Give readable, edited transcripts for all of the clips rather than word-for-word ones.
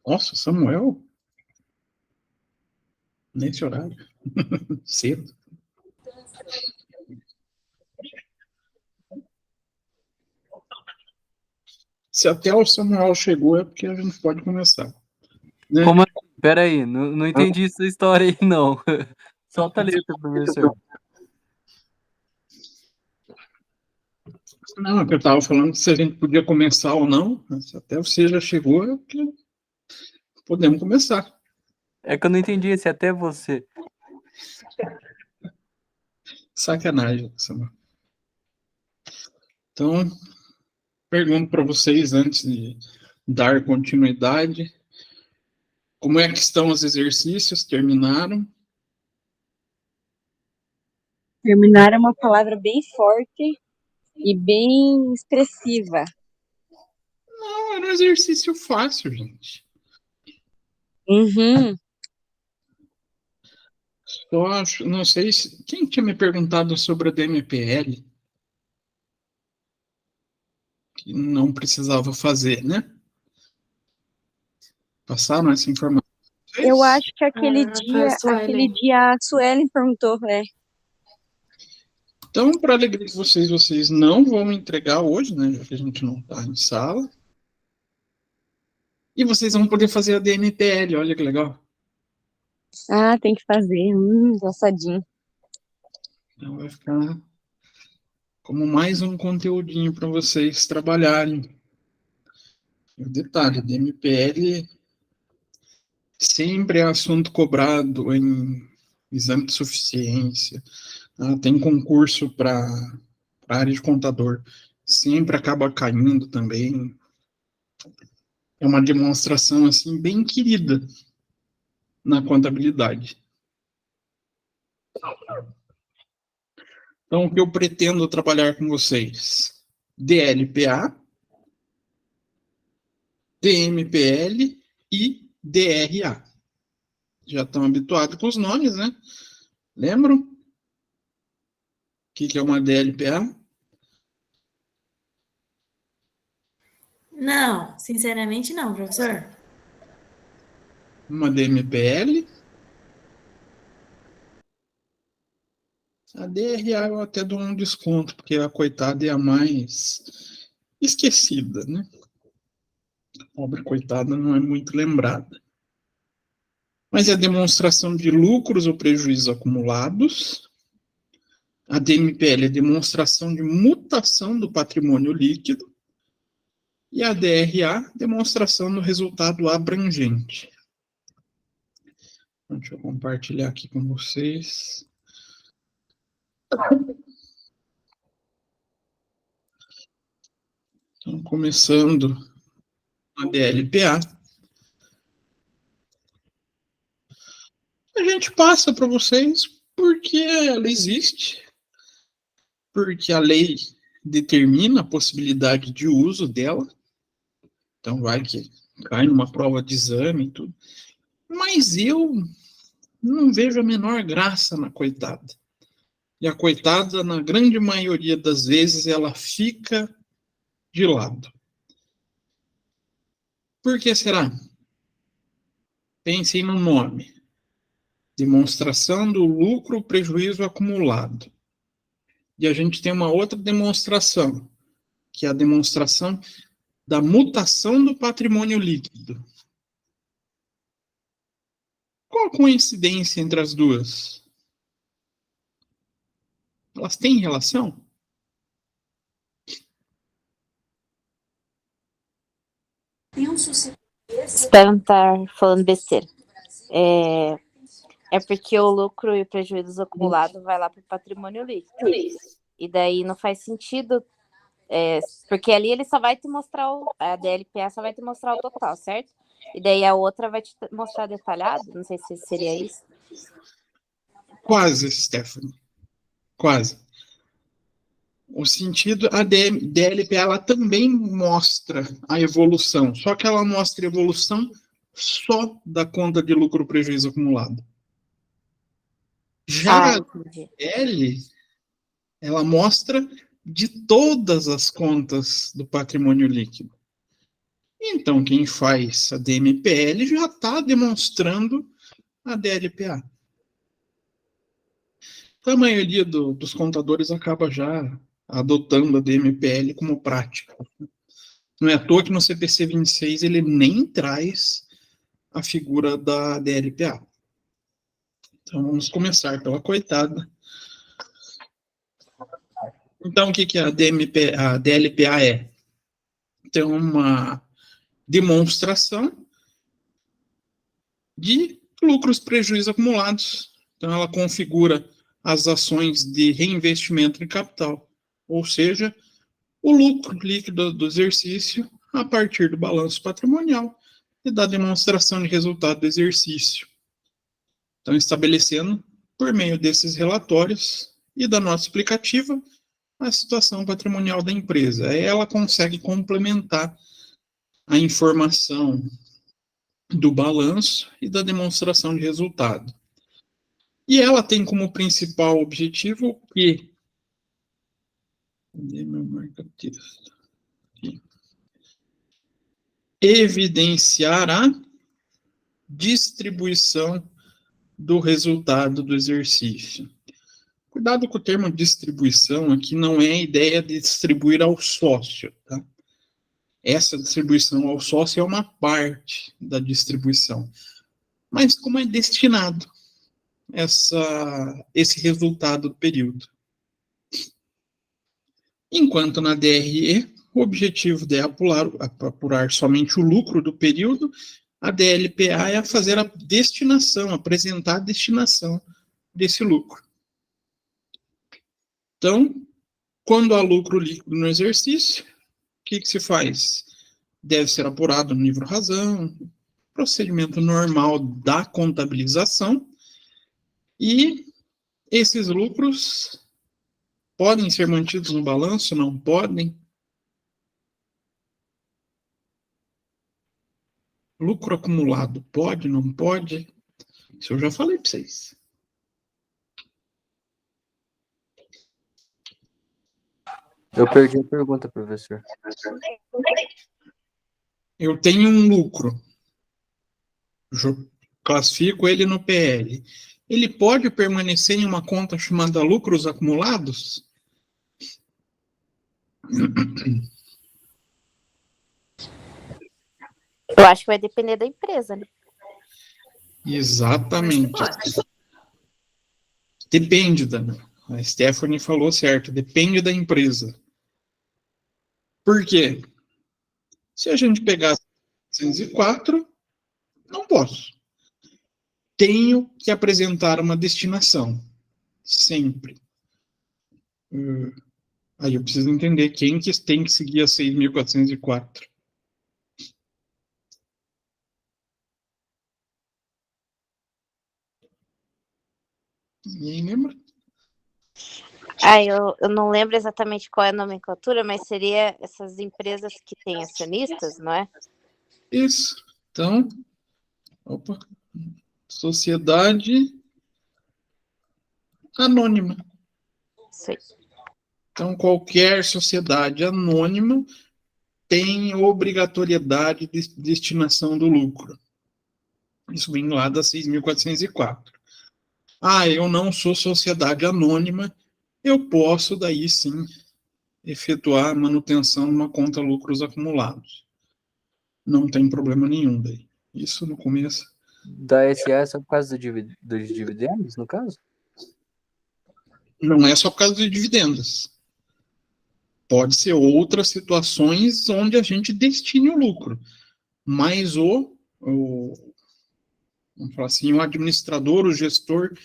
Nossa, Samuel? Nesse horário? Cedo. Se até o Samuel chegou, é porque a gente pode começar. Né? Como assim? Pera aí, não entendi essa história aí, não. Solta a letra, professor. Não, eu estava falando se a gente podia começar ou não. Se até você já chegou, é porque podemos começar. É que eu não entendi se até você. Sacanagem, Samuel. Então, pergunto para vocês, antes de dar continuidade, como é que estão os exercícios? Terminaram? Terminar é uma palavra bem forte e bem expressiva. Não, era um exercício fácil, gente. Uhum. Eu acho, não sei se. Quem tinha me perguntado sobre a DMPL? Que não precisava fazer, né? Passaram essa informação? Eu acho que aquele Suelen. dia a Suelen perguntou, Então, para alegria de vocês, vocês não vão entregar hoje, né? Já que a gente não está em sala. E vocês vão poder fazer a DMPL, olha que legal. Ah, tem que fazer. Engraçadinho. Então vai ficar como mais um conteúdinho para vocês trabalharem. E o detalhe, DMPL sempre é assunto cobrado em exame de suficiência. Tem concurso para a área de contador. Sempre acaba caindo também. É uma demonstração assim bem querida na contabilidade. Então, o que eu pretendo trabalhar com vocês? DLPA, DMPL e DRA. Já estão habituados com os nomes, né? Lembram? O que é uma DLPA? Não, sinceramente não, professor. Uma DMPL. A DRA eu até dou um desconto, porque a coitada é a mais esquecida, né? A pobre coitada não é muito lembrada. Mas é a demonstração de lucros ou prejuízos acumulados. A DMPL é a demonstração de mutação do patrimônio líquido. E a DRA, demonstração do resultado abrangente. Deixa eu compartilhar aqui com vocês. Então, começando a DLPA. A gente passa para vocês porque ela existe, porque a lei determina a possibilidade de uso dela. Então, vai que cai numa prova de exame e tudo. Mas eu não vejo a menor graça na coitada. E a coitada, na grande maioria das vezes, ela fica de lado. Por que será? Pensem no nome. Demonstração do lucro ou prejuízo acumulado. E a gente tem uma outra demonstração, que é a demonstração da mutação do patrimônio líquido. Qual a coincidência entre as duas? Elas têm relação? Espero não estar falando besteira. É porque o lucro e o prejuízo acumulado vai lá para o patrimônio líquido. E daí não faz sentido, porque ali ele só vai te mostrar, a DLPA só vai te mostrar o total, certo? E daí a outra vai te mostrar detalhado, não sei se seria isso. Quase, Stephanie. Quase. O sentido, a DLP, ela também mostra a evolução, só que ela mostra a evolução só da conta de lucro prejuízo acumulado. Já a DL, ela mostra de todas as contas do patrimônio líquido. Então, quem faz a DMPL já está demonstrando a DLPA. Então, a maioria dos contadores acaba já adotando a DMPL como prática. Não é à toa que no CPC 26 ele nem traz a figura da DLPA. Então, vamos começar pela coitada. Então, o que a DLPA é? Então, uma demonstração de lucros e prejuízos acumulados. Então, ela configura as ações de reinvestimento em capital, ou seja, o lucro líquido do exercício a partir do balanço patrimonial e da demonstração de resultado do exercício. Então, estabelecendo, por meio desses relatórios e da nota explicativa, a situação patrimonial da empresa. Aí ela consegue complementar a informação do balanço e da demonstração de resultado. E ela tem como principal objetivo que evidenciar a distribuição do resultado do exercício. Cuidado com o termo distribuição, aqui não é a ideia de distribuir ao sócio, tá? Essa distribuição ao sócio é uma parte da distribuição. Mas como é destinado esse resultado do período? Enquanto na DRE, o objetivo é apurar somente o lucro do período, a DLPA é fazer a destinação, apresentar a destinação desse lucro. Então, quando há lucro líquido no exercício, o que se faz? Deve ser apurado no livro-razão, procedimento normal da contabilização, e esses lucros podem ser mantidos no balanço, não podem? Lucro acumulado, pode, não pode? Isso eu já falei para vocês. Eu perdi a pergunta, professor. Eu tenho um lucro, classifico ele no PL. Ele pode permanecer em uma conta chamada lucros acumulados? Eu acho que vai depender da empresa, né? Exatamente. Depende a Stephanie falou certo, depende da empresa. Por quê? Se a gente pegar 404, não posso. Tenho que apresentar uma destinação. Sempre. Aí eu preciso entender quem que tem que seguir a 6.404. Ninguém lembra? Eu não lembro exatamente qual é a nomenclatura, mas seria essas empresas que têm acionistas, não é? Isso. Então, sociedade anônima. Sim. Então, qualquer sociedade anônima tem obrigatoriedade de destinação do lucro. Isso vem lá da 6.404. Eu não sou sociedade anônima, eu posso, daí sim, efetuar a manutenção de uma conta lucros acumulados. Não tem problema nenhum daí. Isso no começo. Da SA é só por causa dos dividendos, no caso? Não é só por causa de dividendos. Pode ser outras situações onde a gente destine o lucro. Mas vamos falar assim, o administrador, o gestor,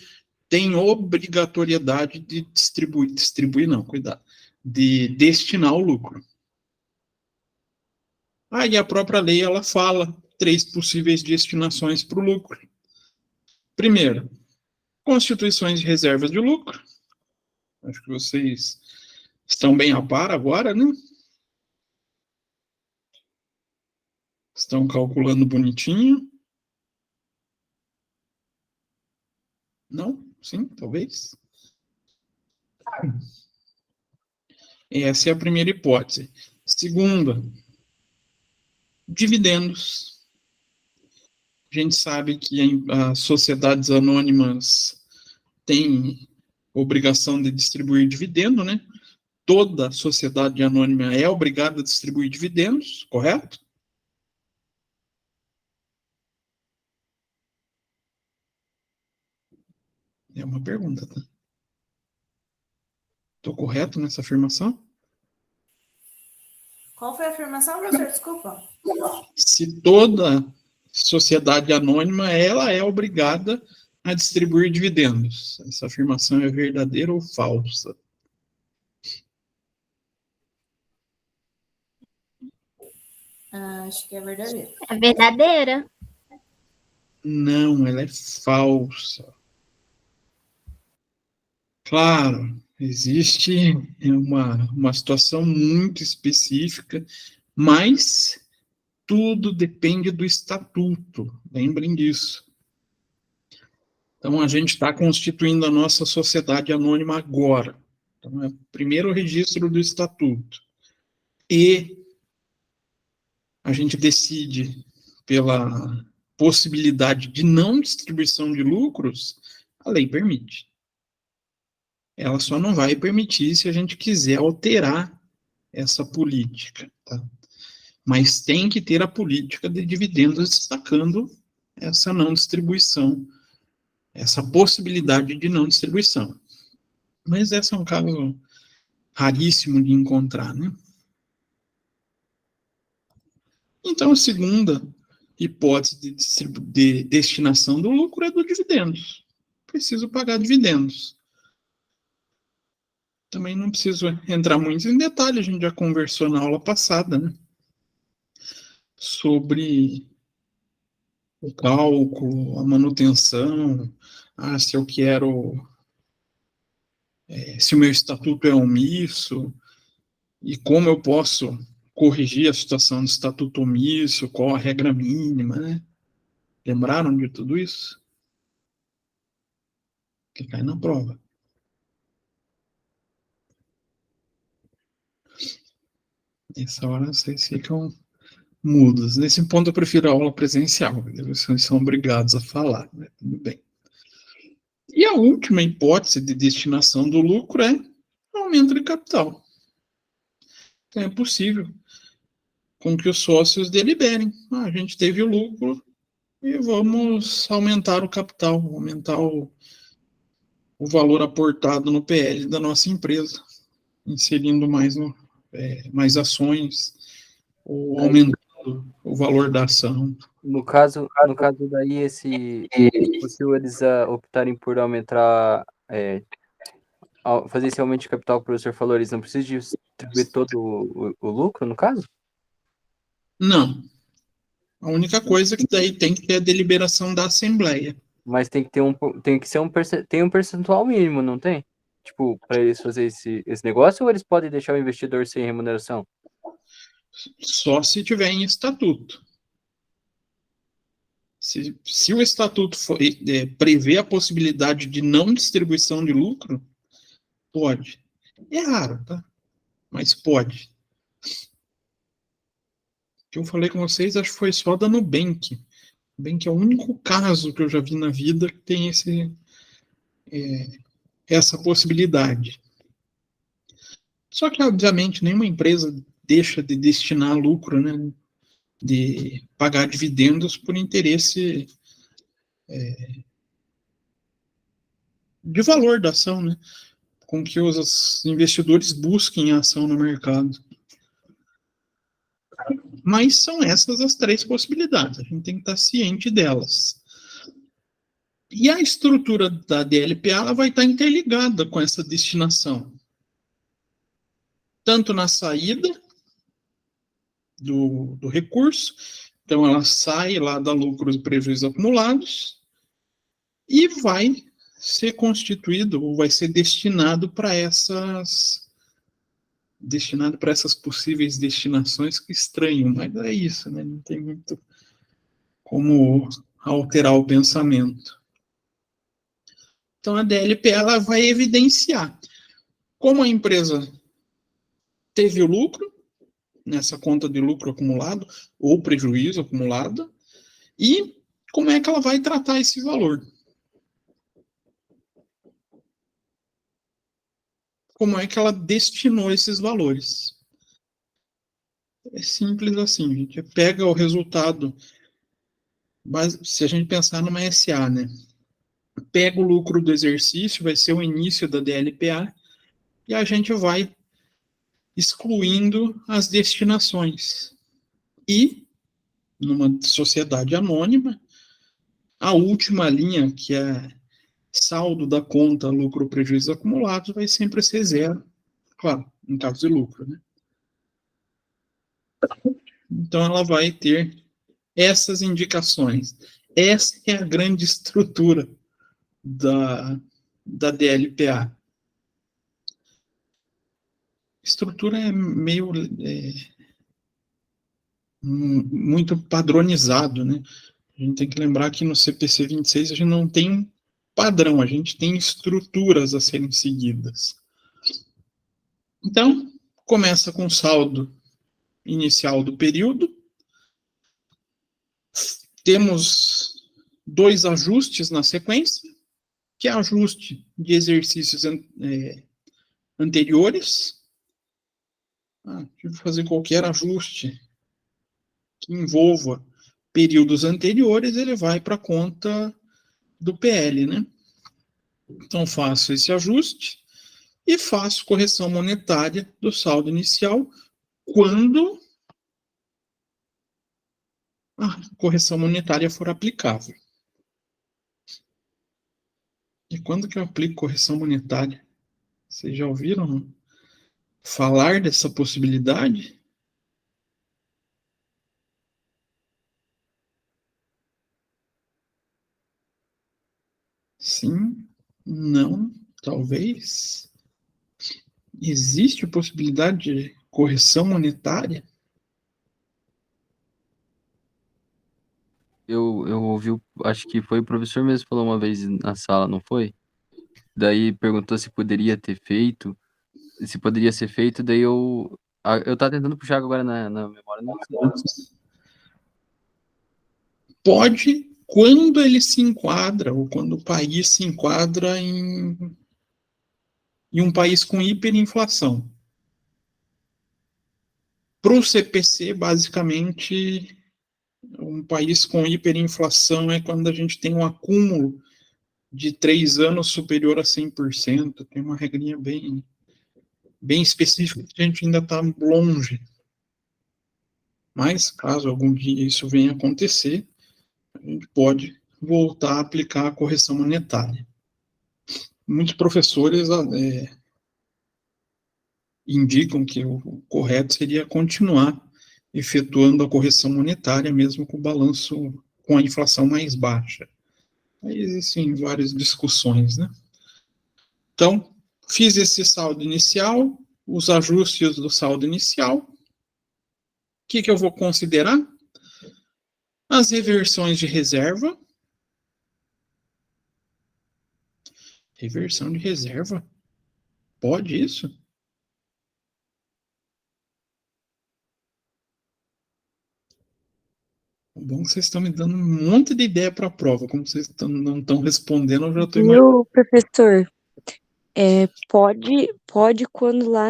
tem obrigatoriedade de distribuir não, cuidado, de destinar o lucro. Aí a própria lei, ela fala 3 possíveis destinações para o lucro. Primeiro, constituições de reservas de lucro. Acho que vocês estão bem a par agora, né? Estão calculando bonitinho. Não? Sim, talvez. Essa é a primeira hipótese. Segunda, Dividendos. A gente sabe que as sociedades anônimas têm obrigação de distribuir dividendo, né? Toda sociedade anônima é obrigada a distribuir dividendos, correto? É uma pergunta, tá? Estou correto nessa afirmação? Qual foi a afirmação, professor? Desculpa. Se toda sociedade anônima, ela é obrigada a distribuir dividendos. Essa afirmação é verdadeira ou falsa? Acho que é verdadeiro. É verdadeira. Não, ela é falsa. Claro, existe uma situação muito específica, mas tudo depende do estatuto, lembrem disso. Então, a gente está constituindo a nossa sociedade anônima agora. Então, é o primeiro registro do estatuto. E a gente decide pela possibilidade de não distribuição de lucros, a lei permite. Ela só não vai permitir se a gente quiser alterar essa política, tá? Mas tem que ter a política de dividendos destacando essa não distribuição, essa possibilidade de não distribuição. Mas esse é um caso raríssimo de encontrar, né? Então, a segunda hipótese de destinação do lucro é do dividendos. Preciso pagar dividendos. Também não preciso entrar muito em detalhe, a gente já conversou na aula passada, né? Sobre o cálculo, a manutenção, se eu quero, se o meu estatuto é omisso, e como eu posso corrigir a situação do estatuto omisso, qual a regra mínima, né? Lembraram de tudo isso? Que cai na prova. Nessa hora vocês ficam mudos. Nesse ponto eu prefiro a aula presencial, vocês são obrigados a falar, né? Tudo bem. E a última hipótese de destinação do lucro é aumento de capital. Então é possível com que os sócios deliberem. A gente teve o lucro e vamos aumentar o capital, aumentar o valor aportado no PL da nossa empresa, inserindo mais ações, ou aumentando o valor da ação. No caso daí, se eles optarem por aumentar, fazer esse aumento de capital que o professor falou, eles não precisam distribuir todo o lucro, no caso? Não. A única coisa que daí tem que ter a deliberação da Assembleia. Mas tem que ser tem um percentual mínimo, não tem? Tipo, para eles fazerem esse negócio, ou eles podem deixar o investidor sem remuneração? Só se tiver em estatuto. Se o estatuto prevê a possibilidade de não distribuição de lucro, pode. É raro, tá? Mas pode. O que eu falei com vocês, acho que foi só da Nubank. Nubank é o único caso que eu já vi na vida que tem essa possibilidade. Só que, obviamente, nenhuma empresa deixa de destinar lucro, né? De pagar dividendos por interesse de valor da ação, né? Com que os investidores busquem a ação no mercado. Mas são essas as três possibilidades, a gente tem que estar ciente delas. E a estrutura da DLPA ela vai estar interligada com essa destinação. Tanto na saída do recurso, então ela sai lá da lucros e prejuízos acumulados, e vai ser constituído, ou vai ser destinado para essas possíveis destinações que estranham, mas é isso, né? Não tem muito como alterar o pensamento. Então a DLP ela vai evidenciar como a empresa teve o lucro, nessa conta de lucro acumulado ou prejuízo acumulado, e como é que ela vai tratar esse valor. Como é que ela destinou esses valores. É simples assim, a gente pega o resultado, mas se a gente pensar numa SA, né? Pega o lucro do exercício, vai ser o início da DLPA, e a gente vai excluindo as destinações. E, numa sociedade anônima, a última linha, que é saldo da conta lucro ou prejuízo acumulados, vai sempre ser zero, claro, em caso de lucro, né? Então, ela vai ter essas indicações. Essa é a grande estrutura da DLPA. Estrutura é meio muito padronizado, né? A gente tem que lembrar que no CPC 26 a gente não tem um padrão, a gente tem estruturas a serem seguidas. Então, começa com o saldo inicial do período. Temos 2 ajustes na sequência, que é ajuste de exercícios anteriores. Tive que fazer qualquer ajuste que envolva períodos anteriores, ele vai para a conta do PL, né? Então, faço esse ajuste e faço correção monetária do saldo inicial quando a correção monetária for aplicável. E quando que eu aplico correção monetária? Vocês já ouviram falar dessa possibilidade? Sim, não, talvez. Existe a possibilidade de correção monetária? Eu ouvi, acho que foi o professor mesmo que falou uma vez na sala, não foi? Daí perguntou se poderia ter feito, se poderia ser feito, daí eu tava tentando puxar agora na memória, não sei. Pode, quando ele se enquadra, ou quando o país se enquadra em um país com hiperinflação. Para o CPC, basicamente, um país com hiperinflação é quando a gente tem um acúmulo de 3 anos superior a 100%. Tem uma regrinha bem específica que a gente ainda está longe. Mas, caso algum dia isso venha a acontecer, a gente pode voltar a aplicar a correção monetária. Muitos professores indicam que o correto seria continuar efetuando a correção monetária, mesmo com o balanço com a inflação mais baixa. Aí existem várias discussões, né? Então, fiz esse saldo inicial, os ajustes do saldo inicial. O que eu vou considerar? As reversões de reserva. Reversão de reserva? Pode isso? Bom que vocês estão me dando um monte de ideia para a prova. Como vocês não estão respondendo, eu já estou imaginando. Viu, professor? Pode quando lá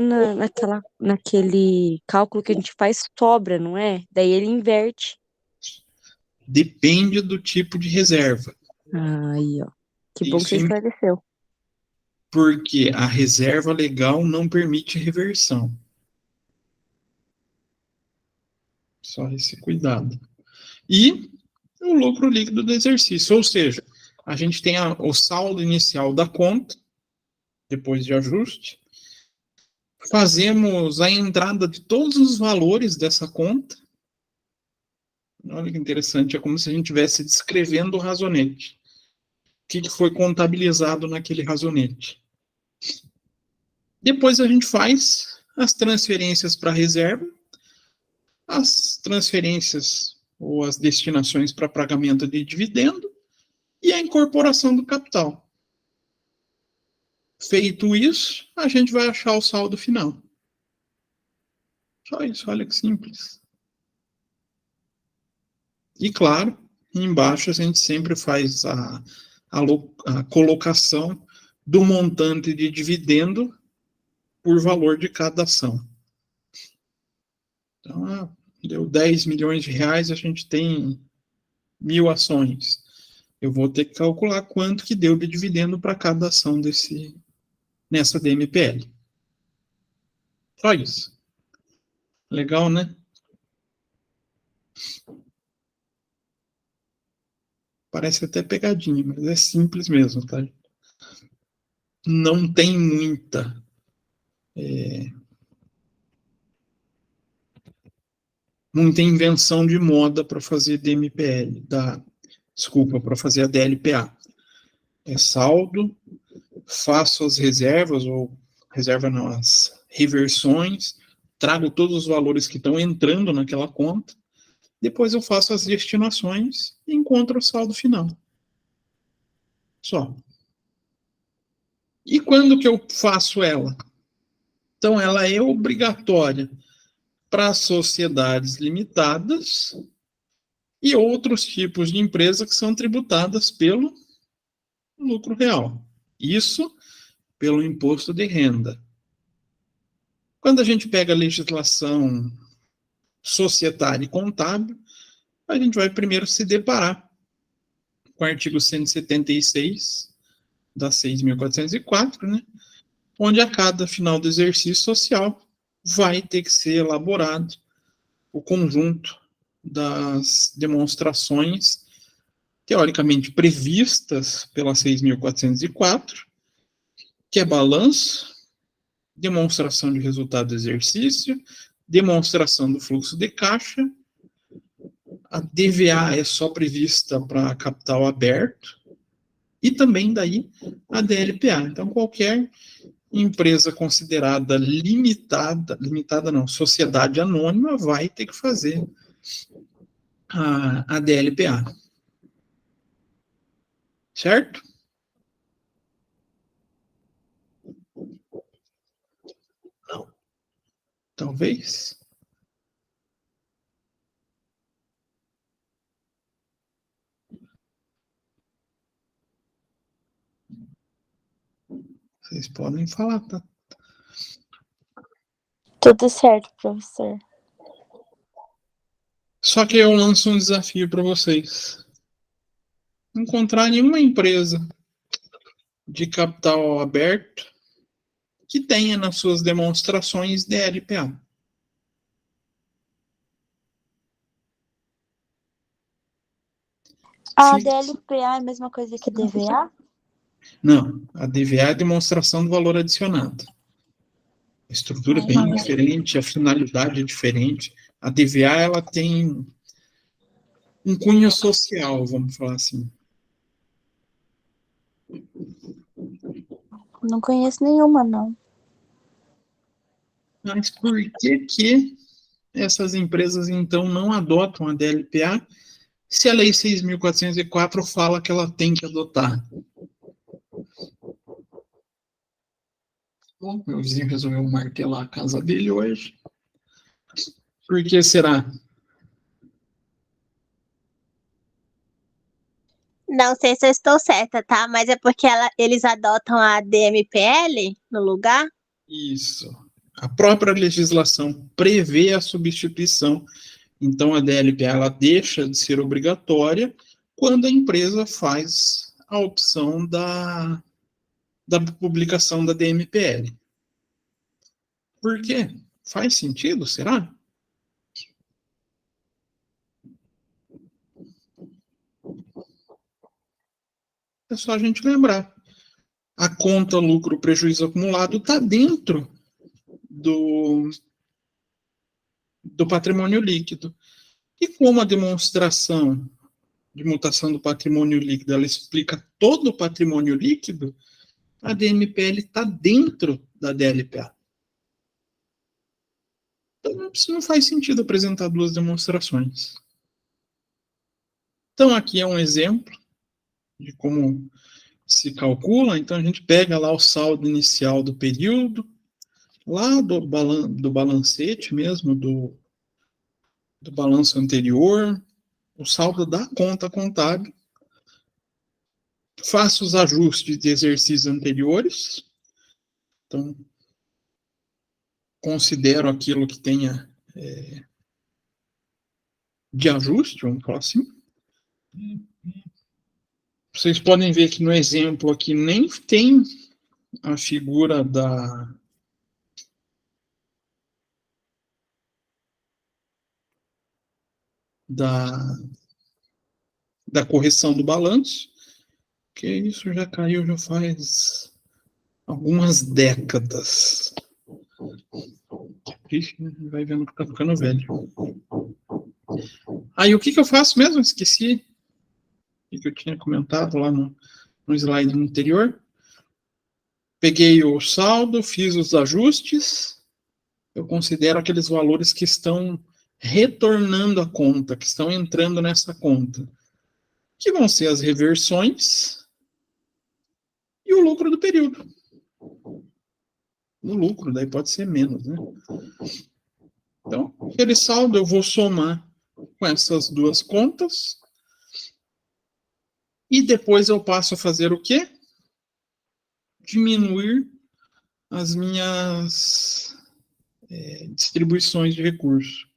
naquele cálculo que a gente faz sobra, não é? Daí ele inverte. Depende do tipo de reserva. Aí, ó. Que bom que Isso você esclareceu. porque a reserva legal não permite reversão. Só esse cuidado. E o lucro líquido do exercício, ou seja, a gente tem o saldo inicial da conta, depois de ajuste, fazemos a entrada de todos os valores dessa conta. Olha que interessante, é como se a gente estivesse descrevendo o razonete. O que foi contabilizado naquele razonete. Depois a gente faz as transferências para a reserva, as transferências ou as destinações para pagamento de dividendo e a incorporação do capital. Feito isso, a gente vai achar o saldo final. Só isso, olha que simples. E claro, embaixo a gente sempre faz a colocação do montante de dividendo por valor de cada ação. Então, deu 10 milhões de reais, a gente tem 1.000 ações. Eu vou ter que calcular quanto que deu de dividendo para cada ação nessa DMPL. Só isso. Legal, né? Parece até pegadinha, mas é simples mesmo, tá? Não tem muita invenção de moda para fazer DMPL, desculpa, para fazer a DLPA. É saldo, faço as reservas, ou reserva não, as reversões, trago todos os valores que estão entrando naquela conta, depois eu faço as destinações e encontro o saldo final. Só. E quando que eu faço ela? Então, ela é obrigatória para sociedades limitadas e outros tipos de empresas que são tributadas pelo lucro real. Isso pelo imposto de renda. Quando a gente pega a legislação societária e contábil, a gente vai primeiro se deparar com o artigo 176 da 6.404, né? Onde a cada final do exercício social vai ter que ser elaborado o conjunto das demonstrações teoricamente previstas pela 6.404, que é balanço, demonstração de resultado do exercício, demonstração do fluxo de caixa. A DVA é só prevista para capital aberto e também daí a DLPA. Então, qualquer empresa considerada limitada não, sociedade anônima, vai ter que fazer a DLPA. Certo? Não. Talvez. Vocês podem falar, tá? Tudo certo, professor. Só que eu lanço um desafio para vocês. Encontrar nenhuma empresa de capital aberto que tenha nas suas demonstrações DLPA. A DLPA é a mesma coisa que DVA? Não, a DVA é a demonstração do valor adicionado. A estrutura é bem diferente, a finalidade é diferente. A DVA, ela tem um cunho social, vamos falar assim. Não conheço nenhuma, não. Mas por que essas empresas, então, não adotam a DLPA se a Lei 6.404 fala que ela tem que adotar? Bom, meu vizinho resolveu martelar a casa dele hoje. Por que será? Não sei se eu estou certa, tá? Mas é porque eles adotam a DMPL no lugar? Isso. A própria legislação prevê a substituição. Então, a DLPA ela deixa de ser obrigatória quando a empresa faz a opção da publicação da DMPL. Por quê? Faz sentido, será? É só a gente lembrar. A conta lucro prejuízo acumulado está dentro do patrimônio líquido. E como a demonstração de mutação do patrimônio líquido ela explica todo o patrimônio líquido, a DMPL está dentro da DLPA. Então, não faz sentido apresentar duas demonstrações. Então, aqui é um exemplo de como se calcula. Então, a gente pega lá o saldo inicial do período, lá do balancete mesmo, do balanço anterior, o saldo da conta contábil, faço os ajustes de exercícios anteriores, então, considero aquilo que tenha de ajuste, vamos falar assim. Vocês podem ver que no exemplo aqui nem tem a figura da correção do balanço, que isso já caiu já faz algumas décadas. Ixi, vai vendo que tá ficando velho. Aí o que eu faço mesmo? Esqueci o que eu tinha comentado lá no slide anterior. Peguei o saldo, fiz os ajustes. Eu considero aqueles valores que estão retornando à conta, que estão entrando nessa conta, que vão ser as reversões e o lucro do período. O lucro, daí pode ser menos, né? Então, aquele saldo eu vou somar com essas duas contas e depois eu passo a fazer o quê? Diminuir as minhas distribuições de recursos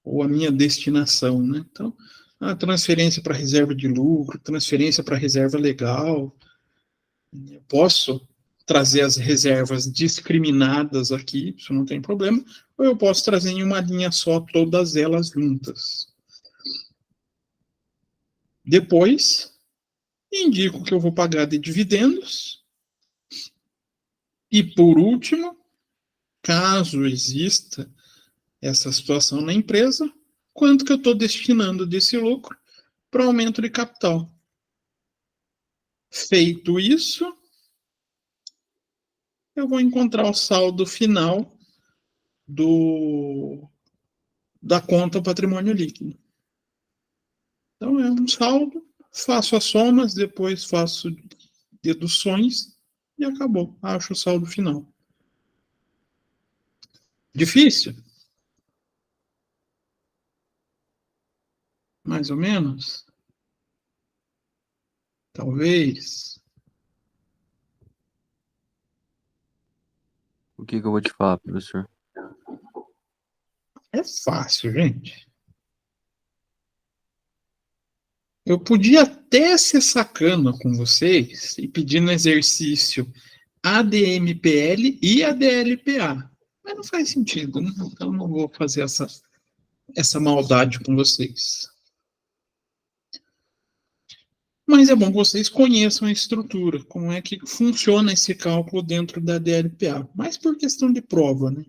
ou a minha destinação, né? Então, a transferência para reserva de lucro, transferência para reserva legal. Eu posso trazer as reservas discriminadas aqui, isso não tem problema, ou eu posso trazer em uma linha só todas elas juntas. Depois, indico que eu vou pagar de dividendos. E, por último, caso exista essa situação na empresa, quanto que eu estou destinando desse lucro para aumento de capital. Feito isso, eu vou encontrar o saldo final da conta patrimônio líquido. Então, é um saldo, faço as somas, depois faço deduções e acabou. Acho o saldo final. Difícil? Mais ou menos? Talvez. O que eu vou te falar, professor? É fácil, gente. Eu podia até ser sacana com vocês e pedir no exercício ADMPL e ADLPA. Mas não faz sentido, né? Então não vou fazer essa maldade com vocês. Mas é bom que vocês conheçam a estrutura, como é que funciona esse cálculo dentro da DLPA. Mas por questão de prova, né?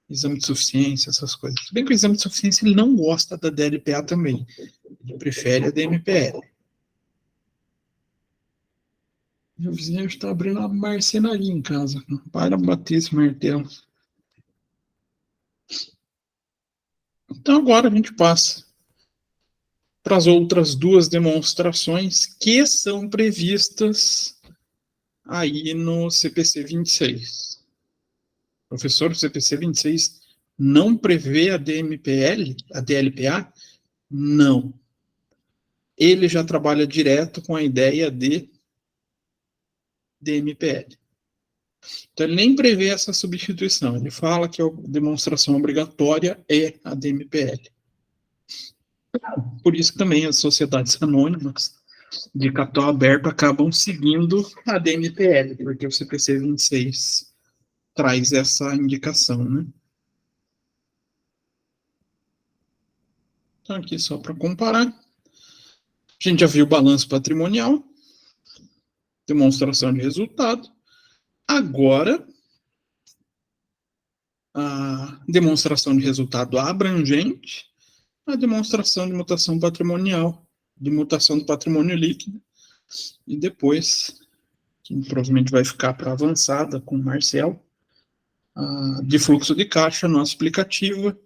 Exame de suficiência, essas coisas. Se bem que o exame de suficiência ele não gosta da DLPA também. Ele prefere a DMPL. Meu vizinho está abrindo uma marcenaria em casa. Para bater esse martelo. Então agora a gente passa para as outras duas demonstrações que são previstas aí no CPC 26. Professor, o CPC 26 não prevê a DMPL, a DLPA? Não. Ele já trabalha direto com a ideia de DMPL. Então, ele nem prevê essa substituição. Ele fala que a demonstração obrigatória é a DMPL. Por isso também as sociedades anônimas de capital aberto acabam seguindo a DMPL, porque o CPC 26 traz essa indicação, né? Então, aqui só para comparar. A gente já viu o balanço patrimonial, demonstração de resultado. Agora, a demonstração de resultado abrangente, a demonstração de mutação patrimonial, de mutação do patrimônio líquido, e depois, que provavelmente vai ficar para avançada com o Marcel, de fluxo de caixa não explicativa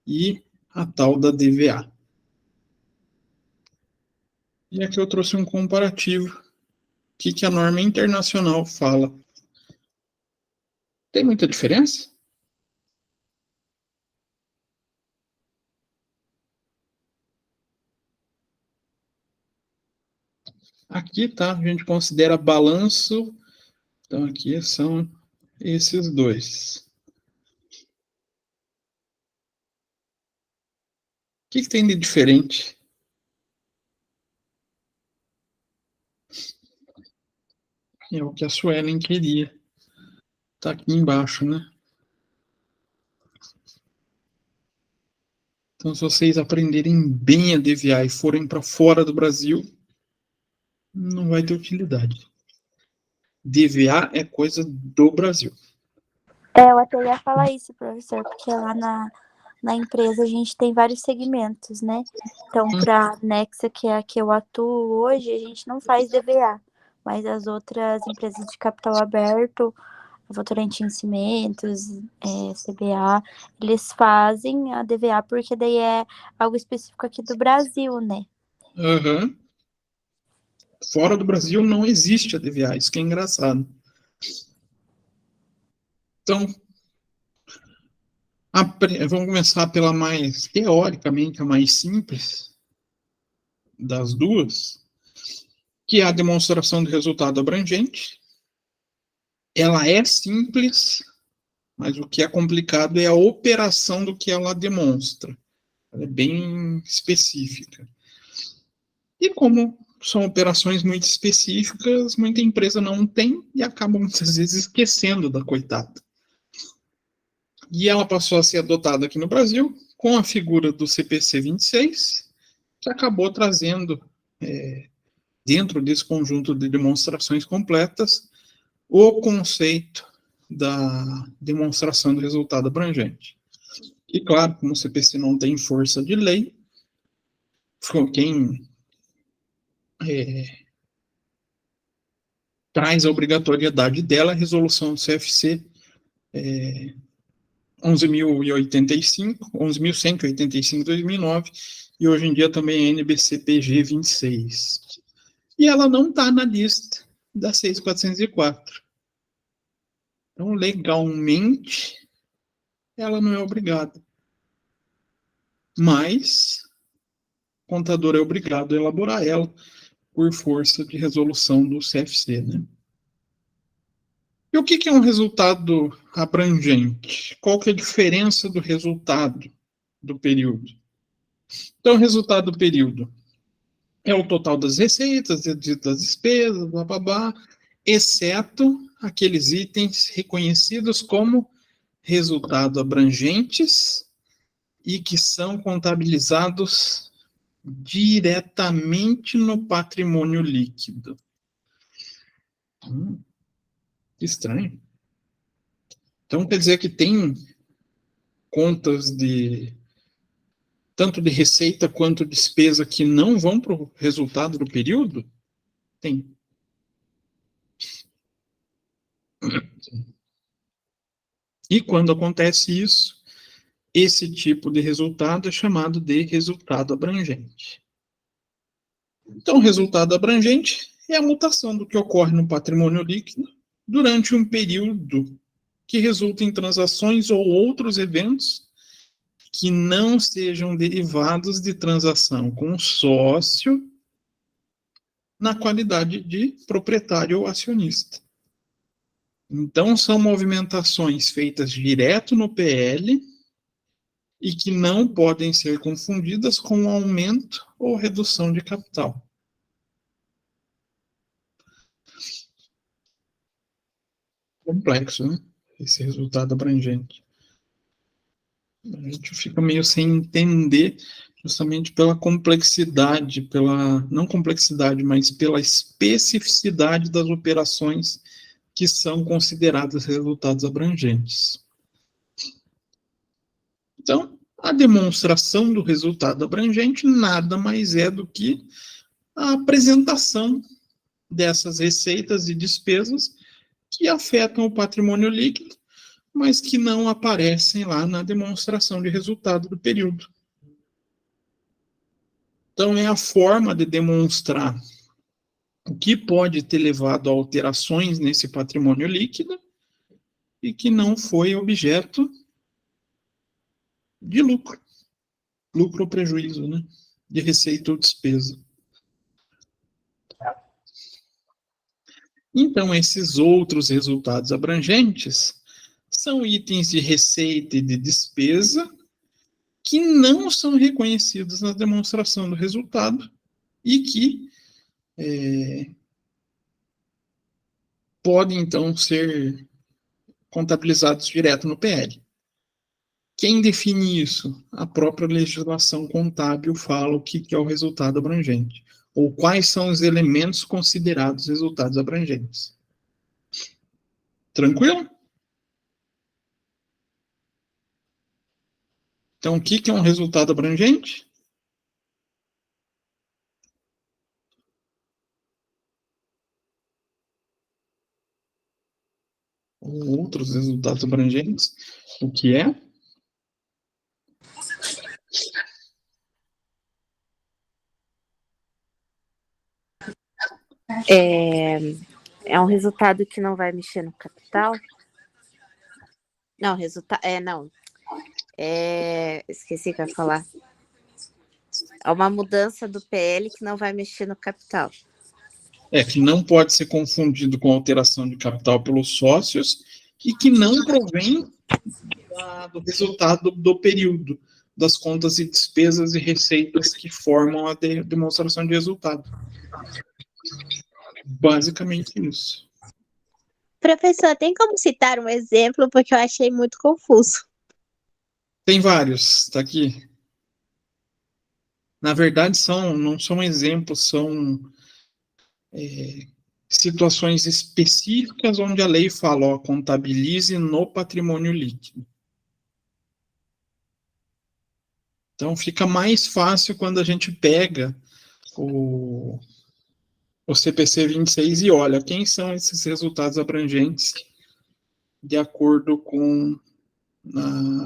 e a tal da DVA. E aqui eu trouxe um comparativo, o que a norma internacional fala. Tem muita diferença? Aqui, tá? A gente considera balanço. Então, aqui são esses dois. O que tem de diferente? É o que a Suelen queria. Tá aqui embaixo, né? Então, se vocês aprenderem bem a DVA e forem para fora do Brasil, não vai ter utilidade. DVA é coisa do Brasil. Eu até ia falar isso, professor, porque lá na empresa a gente tem vários segmentos, né? Então, para a Nexa, que é a que eu atuo hoje, a gente não faz DVA, mas as outras empresas de capital aberto, Votorantim Cimentos, CBA, eles fazem a DVA porque daí é algo específico aqui do Brasil, né? Uhum. Fora do Brasil não existe a DVA, isso que é engraçado. Então, vamos começar pela mais, teoricamente, a mais simples das duas, que é a demonstração de resultado abrangente. Ela é simples, mas o que é complicado é a operação do que ela demonstra. Ela é bem específica. E como são operações muito específicas, muita empresa não tem e acaba muitas vezes esquecendo da coitada. E ela passou a ser adotada aqui no Brasil com a figura do CPC 26, que acabou trazendo, dentro desse conjunto de demonstrações completas, o conceito da demonstração do resultado abrangente. E, claro, como o CPC não tem força de lei, quem traz a obrigatoriedade dela é a resolução do CFC 11.185, 2009, e hoje em dia também a NBC-PG 26. E ela não está na lista da 6.404. Então, legalmente, ela não é obrigada. Mas, o contador é obrigado a elaborar ela por força de resolução do CFC, né? E o que é um resultado abrangente? Qual que é a diferença do resultado do período? Então, o resultado do período é o total das receitas, das despesas, blá, blá, blá, exceto aqueles itens reconhecidos como resultado abrangentes e que são contabilizados diretamente no patrimônio líquido. Estranho. Então, quer dizer que tem contas tanto de receita quanto despesa que não vão para o resultado do período? Tem. E quando acontece isso, esse tipo de resultado é chamado de resultado abrangente. Então, o resultado abrangente é a mutação do que ocorre no patrimônio líquido durante um período que resulta em transações ou outros eventos que não sejam derivados de transação com o sócio na qualidade de proprietário ou acionista. Então, são movimentações feitas direto no PL e que não podem ser confundidas com aumento ou redução de capital. Complexo, né? Esse resultado abrangente. A gente fica meio sem entender, justamente pela complexidade, não complexidade, mas pela especificidade das operações que são consideradas resultados abrangentes. Então, a demonstração do resultado abrangente nada mais é do que a apresentação dessas receitas e despesas que afetam o patrimônio líquido, mas que não aparecem lá na demonstração de resultado do período. Então, é a forma de demonstrar o que pode ter levado a alterações nesse patrimônio líquido e que não foi objeto de lucro. Lucro ou prejuízo, né? De receita ou despesa. Então, esses outros resultados abrangentes são itens de receita e de despesa que não são reconhecidos na demonstração do resultado e que podem, então, ser contabilizados direto no PL. Quem define isso? A própria legislação contábil fala o que é o resultado abrangente, ou quais são os elementos considerados resultados abrangentes. Tranquilo? Então, o que é um resultado abrangente? Ou outros resultados abrangentes? O que é? É um resultado que não vai mexer no capital? Não, não. Esqueci o que eu ia falar. É uma mudança do PL que não vai mexer no capital. Que não pode ser confundido com alteração de capital pelos sócios e que não provém do resultado do período, das contas e despesas e receitas que formam a demonstração de resultado. Basicamente isso. Professor, tem como citar um exemplo, porque eu achei muito confuso. Tem vários, tá aqui. Na verdade, não são exemplos, são situações específicas onde a lei fala, ó, contabilize no patrimônio líquido. Então, fica mais fácil quando a gente pega o CPC 26 e olha quem são esses resultados abrangentes de acordo com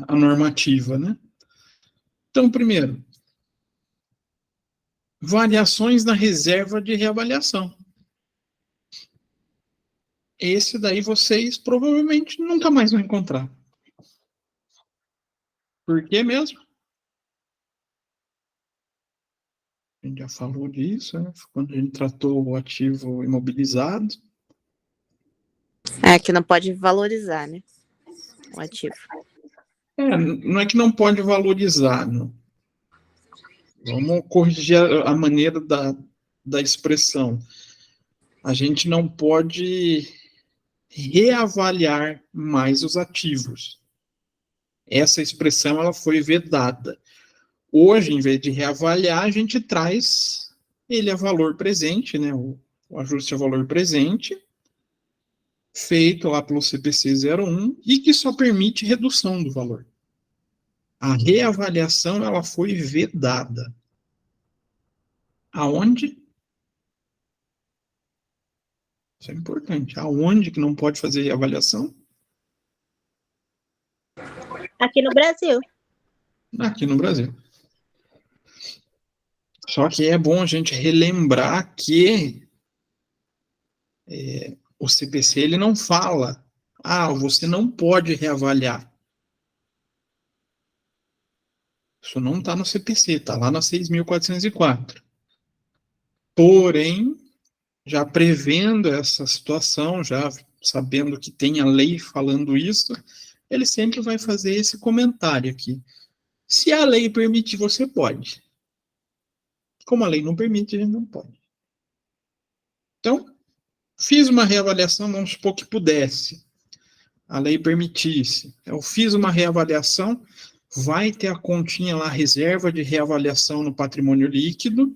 a normativa, né? Então, primeiro, variações na reserva de reavaliação. Esse daí vocês provavelmente nunca mais vão encontrar. Por quê mesmo? A gente já falou disso, né? Quando a gente tratou o ativo imobilizado. Que não pode valorizar, né? O ativo. Não é que não pode valorizar, não. Vamos corrigir a maneira da expressão. A gente não pode reavaliar mais os ativos. Essa expressão ela foi vedada. Hoje, em vez de reavaliar, a gente traz ele a valor presente, né? O ajuste a valor presente, feito lá pelo CPC 01 e que só permite redução do valor. A reavaliação ela foi vedada. Aonde? Isso é importante. Aonde que não pode fazer reavaliação? Aqui no Brasil. Aqui no Brasil. Só que é bom a gente relembrar que o CPC ele não fala, você não pode reavaliar. Isso não está no CPC, está lá na 6.404. Porém, já prevendo essa situação, já sabendo que tem a lei falando isso, ele sempre vai fazer esse comentário aqui. Se a lei permitir, você pode. Como a lei não permite, a gente não pode. Então, fiz uma reavaliação, vamos supor que pudesse. A lei permitisse. Eu fiz uma reavaliação, vai ter a continha lá, reserva de reavaliação no patrimônio líquido.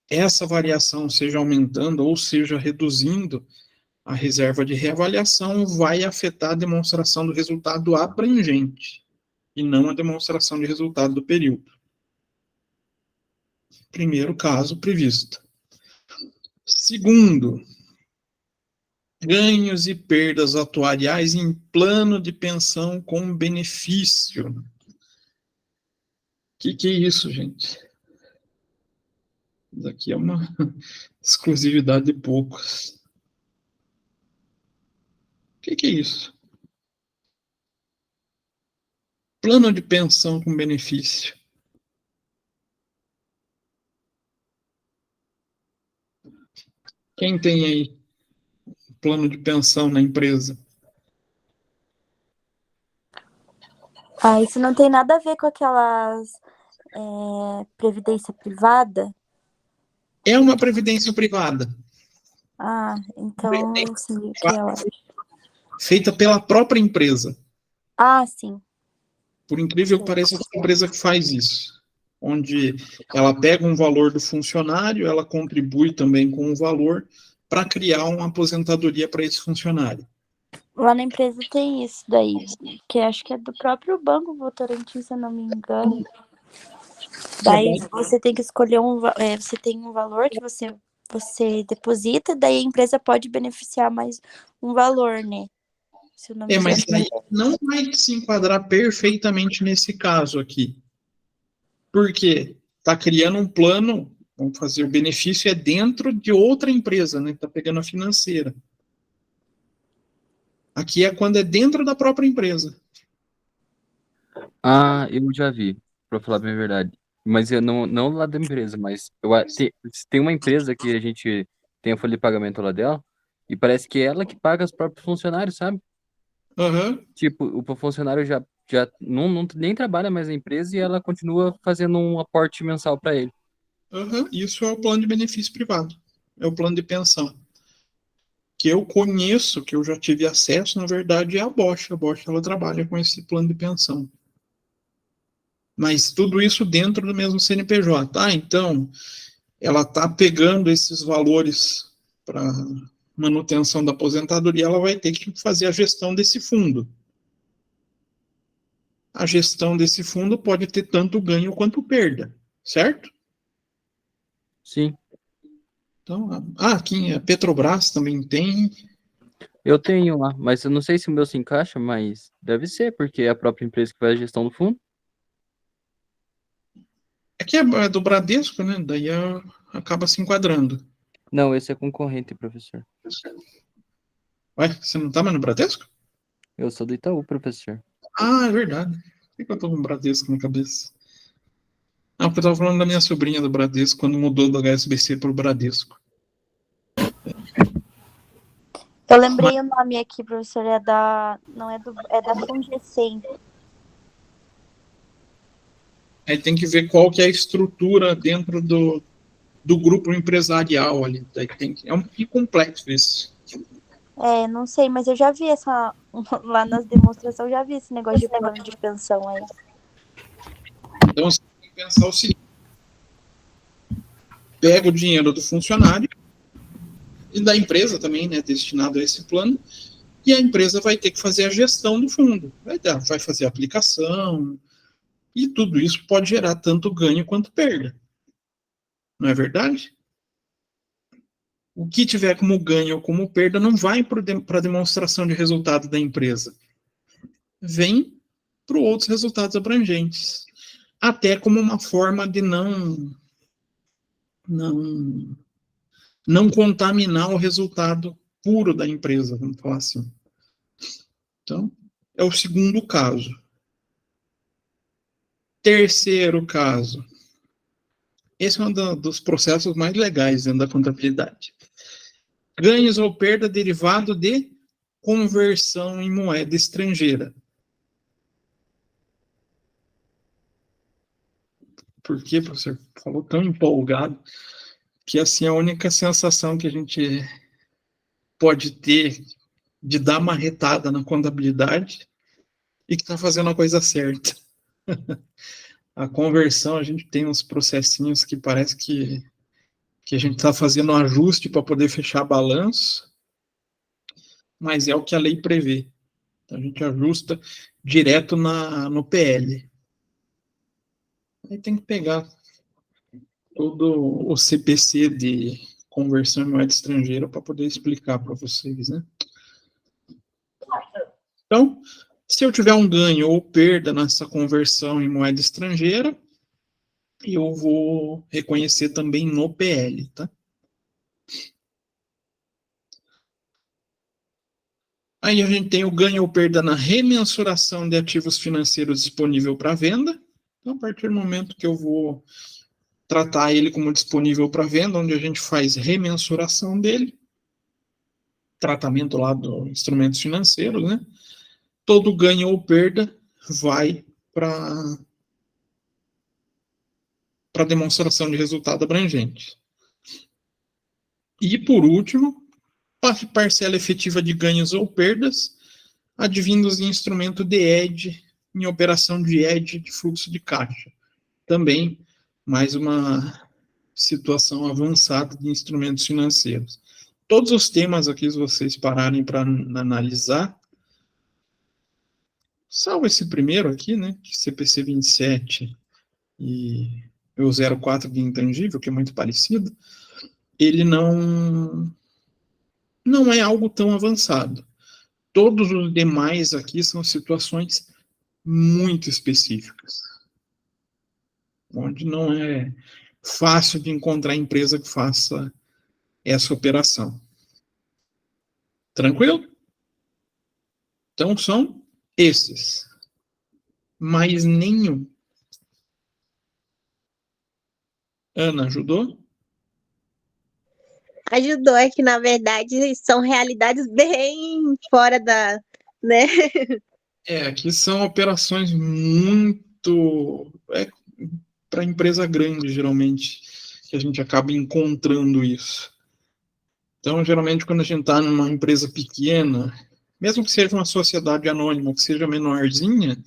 Essa variação, seja aumentando ou seja reduzindo a reserva de reavaliação, vai afetar a demonstração do resultado abrangente e não a demonstração de resultado do período. Primeiro caso previsto. Segundo, ganhos e perdas atuariais em plano de pensão com benefício. O que é isso, gente? Isso aqui é uma exclusividade de poucos. O que é isso? Plano de pensão com benefício. Quem tem aí plano de pensão na empresa? Ah, isso não tem nada a ver com aquelas previdência privada? É uma previdência privada, Ah, então eu sei o que é. feita pela própria empresa. Ah, sim. Por incrível que pareça, é uma empresa que faz isso. Onde ela pega um valor do funcionário, ela contribui também com um valor para criar uma aposentadoria para esse funcionário. Lá na empresa tem isso daí, que acho que é do próprio Banco Votorantim, se eu não me engano. Daí você tem que escolher você tem um valor que você deposita, daí a empresa pode beneficiar mais um valor, né? Se eu não me engano. Mas aí não vai se enquadrar perfeitamente nesse caso aqui. Por quê? Está criando um plano, vamos fazer, o benefício é dentro de outra empresa, né? Está pegando a financeira. Aqui é quando é dentro da própria empresa. Ah, eu já vi, pra falar bem a verdade. Mas eu não lá da empresa, mas tem uma empresa que a gente tem a folha de pagamento lá dela, e parece que é ela que paga os próprios funcionários, sabe? Uhum, Tipo, o funcionário já nem trabalha mais na empresa e ela continua fazendo um aporte mensal para ele. uhum. Isso é o plano de benefício privado. É o plano de pensão. Que eu conheço, que eu já tive acesso, na verdade, é a Bosch. A Bosch, ela trabalha com esse plano de pensão. Mas tudo isso dentro do mesmo CNPJ. Ah, então, ela está pegando esses valores para manutenção da aposentadoria, ela vai ter que fazer a gestão desse fundo. A gestão desse fundo pode ter tanto ganho quanto perda, certo? Sim, Então, aqui a Petrobras também tem. eu tenho lá, mas eu não sei se o meu se encaixa, mas deve ser, porque é a própria empresa que faz a gestão do fundo. Aqui é do Bradesco, né? Daí acaba se enquadrando. Não, esse é concorrente, professor. Ué, você não tá mais no Bradesco? Eu sou do Itaú, professor. Ah, é verdade. Por que eu tô com o Bradesco na cabeça? Ah, porque eu tava falando da minha sobrinha do Bradesco, quando mudou do HSBC pro Bradesco. Eu lembrei o nome aqui, professor, é da Fungecem. Aí tem que ver qual que é a estrutura dentro do grupo empresarial ali. Daí é um pouquinho complexo isso. É, não sei, mas eu já vi lá nas demonstrações, eu já vi esse negócio de plano de pensão aí. Então você tem que pensar o seguinte: pega o dinheiro do funcionário e da empresa também, né, destinado a esse plano, e a empresa vai ter que fazer a gestão do fundo. Vai fazer a aplicação, e tudo isso pode gerar tanto ganho quanto perda. Não é verdade? O que tiver como ganho ou como perda não vai para a demonstração de resultado da empresa. Vem para outros resultados abrangentes. Até como uma forma de não, não contaminar o resultado puro da empresa, vamos falar assim. Então, é o segundo caso. Terceiro caso. Esse é um dos processos mais legais dentro da contabilidade. Ganhos ou perda derivado de conversão em moeda estrangeira. Por que, professor? Falou tão empolgado que assim a única sensação que a gente pode ter de dar uma retada na contabilidade e que está fazendo a coisa certa. A conversão, a gente tem uns processinhos que parece que a gente está fazendo um ajuste para poder fechar balanço, mas é o que a lei prevê. Então, a gente ajusta direto no PL. Aí tem que pegar todo o CPC de conversão em moeda estrangeira para poder explicar para vocês, né? Então, se eu tiver um ganho ou perda nessa conversão em moeda estrangeira, eu vou reconhecer também no PL, tá? Aí a gente tem o ganho ou perda na remensuração de ativos financeiros disponível para venda. Então, a partir do momento que eu vou tratar ele como disponível para venda, onde a gente faz remensuração dele, tratamento lá dos instrumentos financeiros, né? Todo ganho ou perda vai para demonstração de resultado abrangente. E, por último, parcela efetiva de ganhos ou perdas advindos de instrumento de hedge, em operação de hedge de fluxo de caixa. Também mais uma situação avançada de instrumentos financeiros. Todos os temas aqui, se vocês pararem para analisar, salvo esse primeiro aqui, né, CPC 27 e o 04 de intangível, que é muito parecido, ele não é algo tão avançado. Todos os demais aqui são situações muito específicas, onde não é fácil de encontrar empresa que faça essa operação. Tranquilo? Então são esses. Mais nenhum. Ana, ajudou? Ajudou, é que na verdade são realidades bem fora da, né? Aqui são operações muito para empresa grande, geralmente, que a gente acaba encontrando isso. Então, geralmente, quando a gente está numa empresa pequena, mesmo que seja uma sociedade anônima, que seja menorzinha,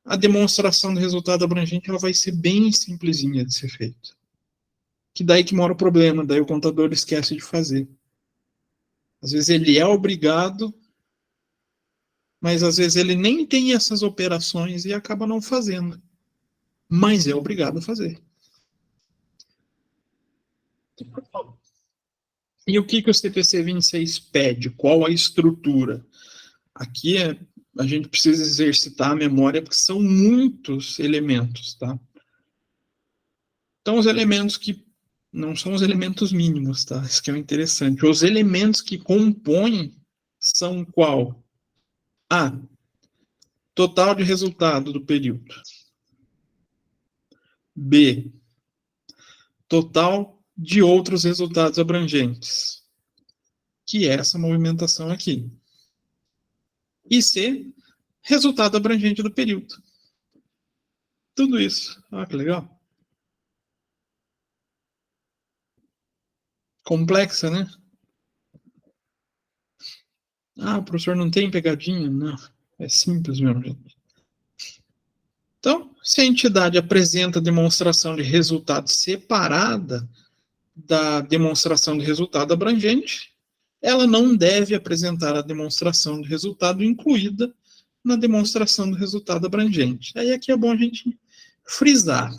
a demonstração do resultado abrangente ela vai ser bem simplesinha de ser feita. Que daí que mora o problema, daí o contador esquece de fazer. Às vezes ele é obrigado, mas às vezes ele nem tem essas operações e acaba não fazendo. Mas é obrigado a fazer. E o que o CPC 26 pede? Qual a estrutura? Aqui a gente precisa exercitar a memória, porque são muitos elementos, tá? Então, os elementos que não são os elementos mínimos, tá? Isso que é o interessante. Os elementos que compõem são qual? A. Total de resultado do período. B. Total de outros resultados abrangentes, que é essa movimentação aqui. E C. Resultado abrangente do período. Tudo isso. Olha que legal. Complexa, né? Ah, professor, não tem pegadinha? Não. É simples mesmo, gente. Então, se a entidade apresenta demonstração de resultado separada da demonstração de resultado abrangente, ela não deve apresentar a demonstração de resultado incluída na demonstração do resultado abrangente. Aí aqui é bom a gente frisar.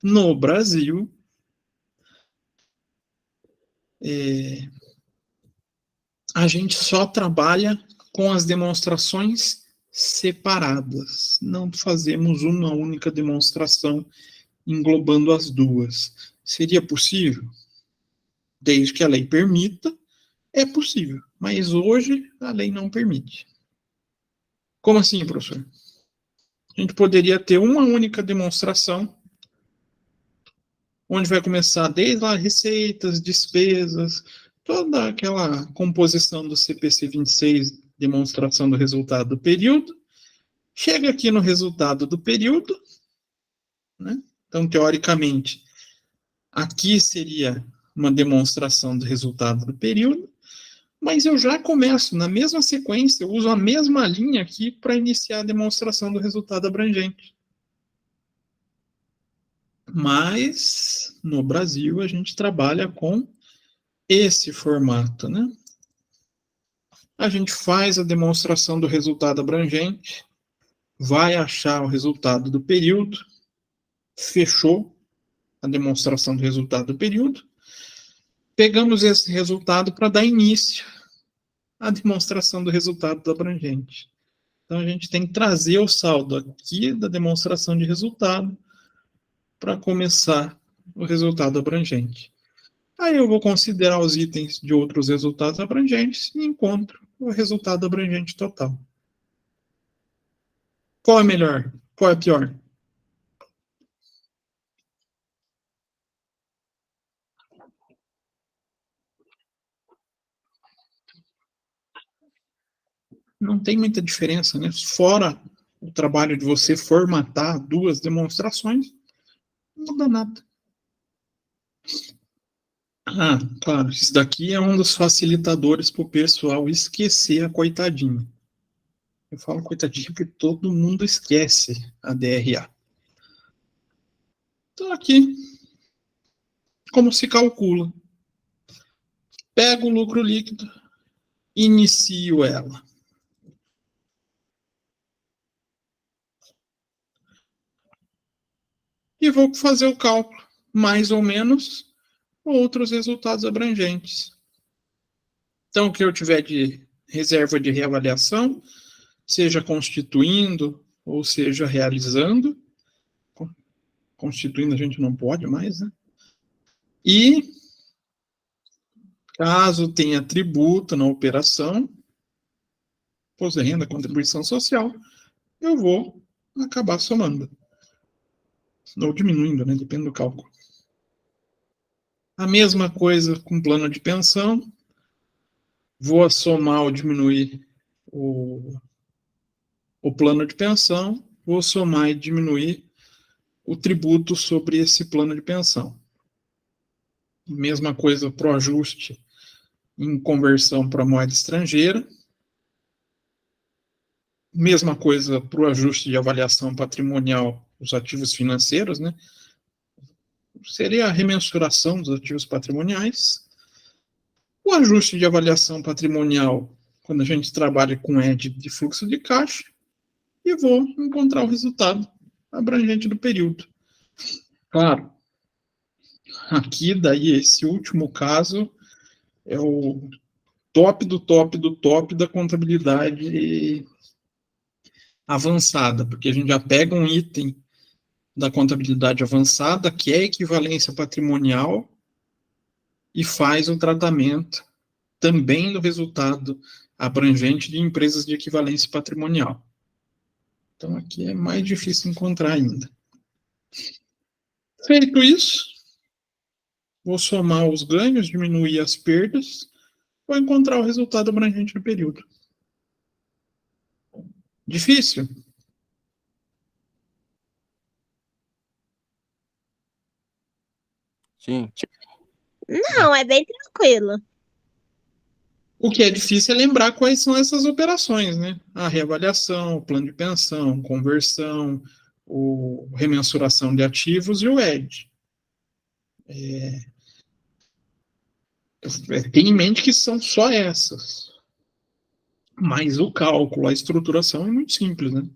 No Brasil, a gente só trabalha com as demonstrações separadas. Não fazemos uma única demonstração englobando as duas. Seria possível? Desde que a lei permita, é possível. Mas hoje a lei não permite. Como assim, professor? A gente poderia ter uma única demonstração, onde vai começar desde lá receitas, despesas, toda aquela composição do CPC 26, demonstração do resultado do período, chega aqui no resultado do período, né? Então, teoricamente, aqui seria uma demonstração do resultado do período, mas eu já começo na mesma sequência, eu uso a mesma linha aqui para iniciar a demonstração do resultado abrangente. Mas, no Brasil, a gente trabalha com esse formato, né? A gente faz a demonstração do resultado abrangente, vai achar o resultado do período, fechou a demonstração do resultado do período, pegamos esse resultado para dar início à demonstração do resultado do abrangente. Então, a gente tem que trazer o saldo aqui da demonstração de resultado para começar o resultado abrangente. Aí eu vou considerar os itens de outros resultados abrangentes e encontro o resultado abrangente total. Qual é melhor? Qual é pior? Não tem muita diferença, né? Fora o trabalho de você formatar 2 demonstrações, não muda nada. Ah, claro, isso daqui é um dos facilitadores para o pessoal esquecer a coitadinha. Eu falo coitadinha porque todo mundo esquece a DRA. Então aqui, como se calcula? Pego o lucro líquido, inicio ela. E vou fazer o cálculo, mais ou menos, outros resultados abrangentes. Então, o que eu tiver de reserva de reavaliação, seja constituindo ou seja realizando, constituindo a gente não pode mais, né? E, caso tenha tributo na operação, imposto de renda, contribuição social, eu vou acabar somando. Ou diminuindo, né? Depende do cálculo. A mesma coisa com plano de pensão. Vou somar ou diminuir o plano de pensão, vou somar e diminuir o tributo sobre esse plano de pensão. Mesma coisa para o ajuste em conversão para moeda estrangeira. Mesma coisa para o ajuste de avaliação patrimonial dos ativos financeiros, né? Seria a remensuração dos ativos patrimoniais. O ajuste de avaliação patrimonial, quando a gente trabalha com ED de fluxo de caixa, e vou encontrar o resultado abrangente do período. Claro, aqui daí esse último caso é o top do top do top da contabilidade avançada, porque a gente já pega um item da contabilidade avançada, que é equivalência patrimonial, e faz o tratamento também do resultado abrangente de empresas de equivalência patrimonial. Então, aqui é mais difícil encontrar ainda. Feito isso, vou somar os ganhos, diminuir as perdas, vou encontrar o resultado abrangente do período. Difícil? Sim. Não, é bem tranquilo. O que é difícil é lembrar quais são essas operações, né? A reavaliação, o plano de pensão, conversão, remensuração de ativos e o ED. Tem em mente que são só essas. Mas o cálculo, a estruturação é muito simples, né?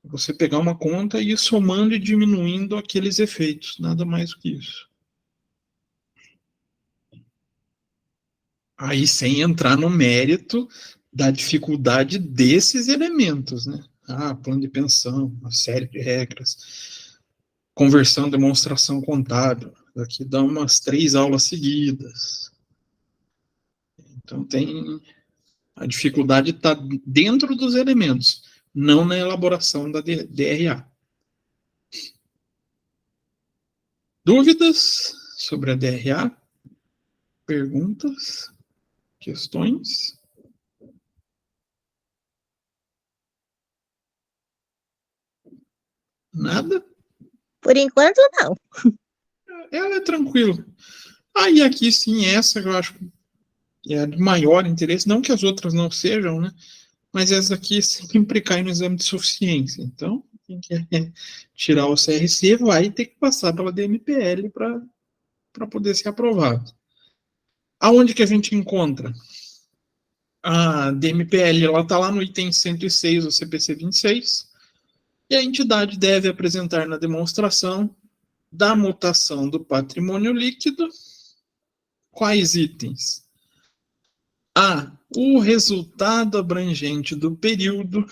Você pegar uma conta e ir somando e diminuindo aqueles efeitos, nada mais do que isso. Aí sem entrar no mérito da dificuldade desses elementos, né? Plano de pensão, uma série de regras, conversão, demonstração contábil, aqui dá umas 3 aulas seguidas. Então a dificuldade está dentro dos elementos, não na elaboração da DRA. Dúvidas sobre a DRA? Perguntas? Questões? Nada? Por enquanto, não. Ela é tranquila. E aqui sim, essa eu acho que é de maior interesse, não que as outras não sejam, né? Mas essa aqui sempre cai no exame de suficiência. Então, quem quer tirar o CRC vai ter que passar pela DMPL para poder ser aprovado. Aonde que a gente encontra? A DMPL está lá no item 106 do CPC 26, e a entidade deve apresentar na demonstração da mutação do patrimônio líquido quais itens? O resultado abrangente do período,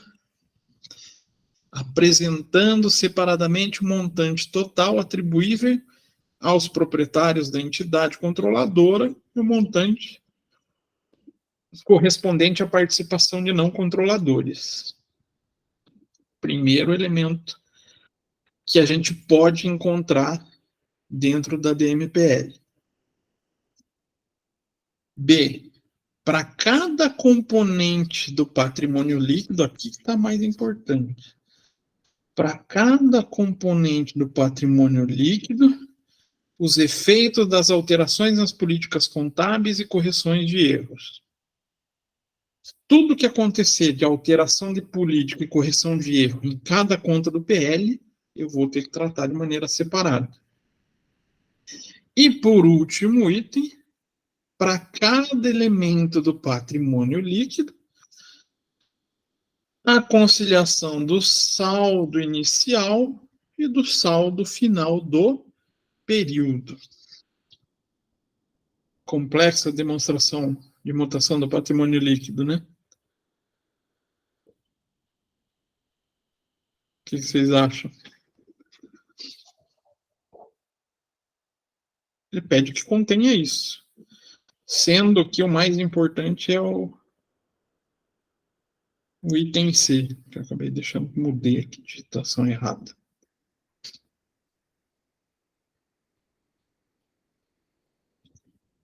apresentando separadamente o montante total atribuível aos proprietários da entidade controladora e o montante correspondente à participação de não controladores. Primeiro elemento que a gente pode encontrar dentro da DMPL. B, para cada componente do patrimônio líquido, aqui está mais importante. Para cada componente do patrimônio líquido, os efeitos das alterações nas políticas contábeis e correções de erros. Tudo que acontecer de alteração de política e correção de erro em cada conta do PL, eu vou ter que tratar de maneira separada. E, por último item, para cada elemento do patrimônio líquido, a conciliação do saldo inicial e do saldo final do período. Complexa demonstração de mutação do patrimônio líquido, né? O que vocês acham? Ele pede que contenha isso. Sendo que o mais importante é o item C, que eu acabei deixando, mudei aqui, digitação errada.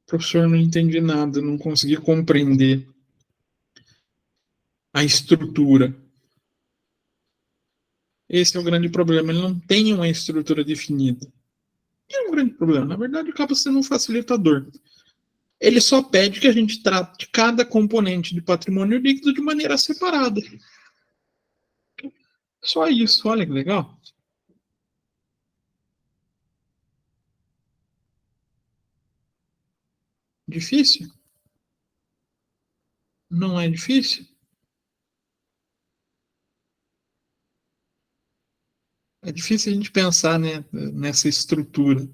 Professor, não entendi nada, não consegui compreender a estrutura. Esse é o grande problema, ele não tem uma estrutura definida. É um grande problema, na verdade acaba sendo um facilitador. Ele só pede que a gente trate cada componente de patrimônio líquido de maneira separada. Só isso, olha que legal. Difícil? Não é difícil? É difícil a gente pensar, né, nessa estrutura.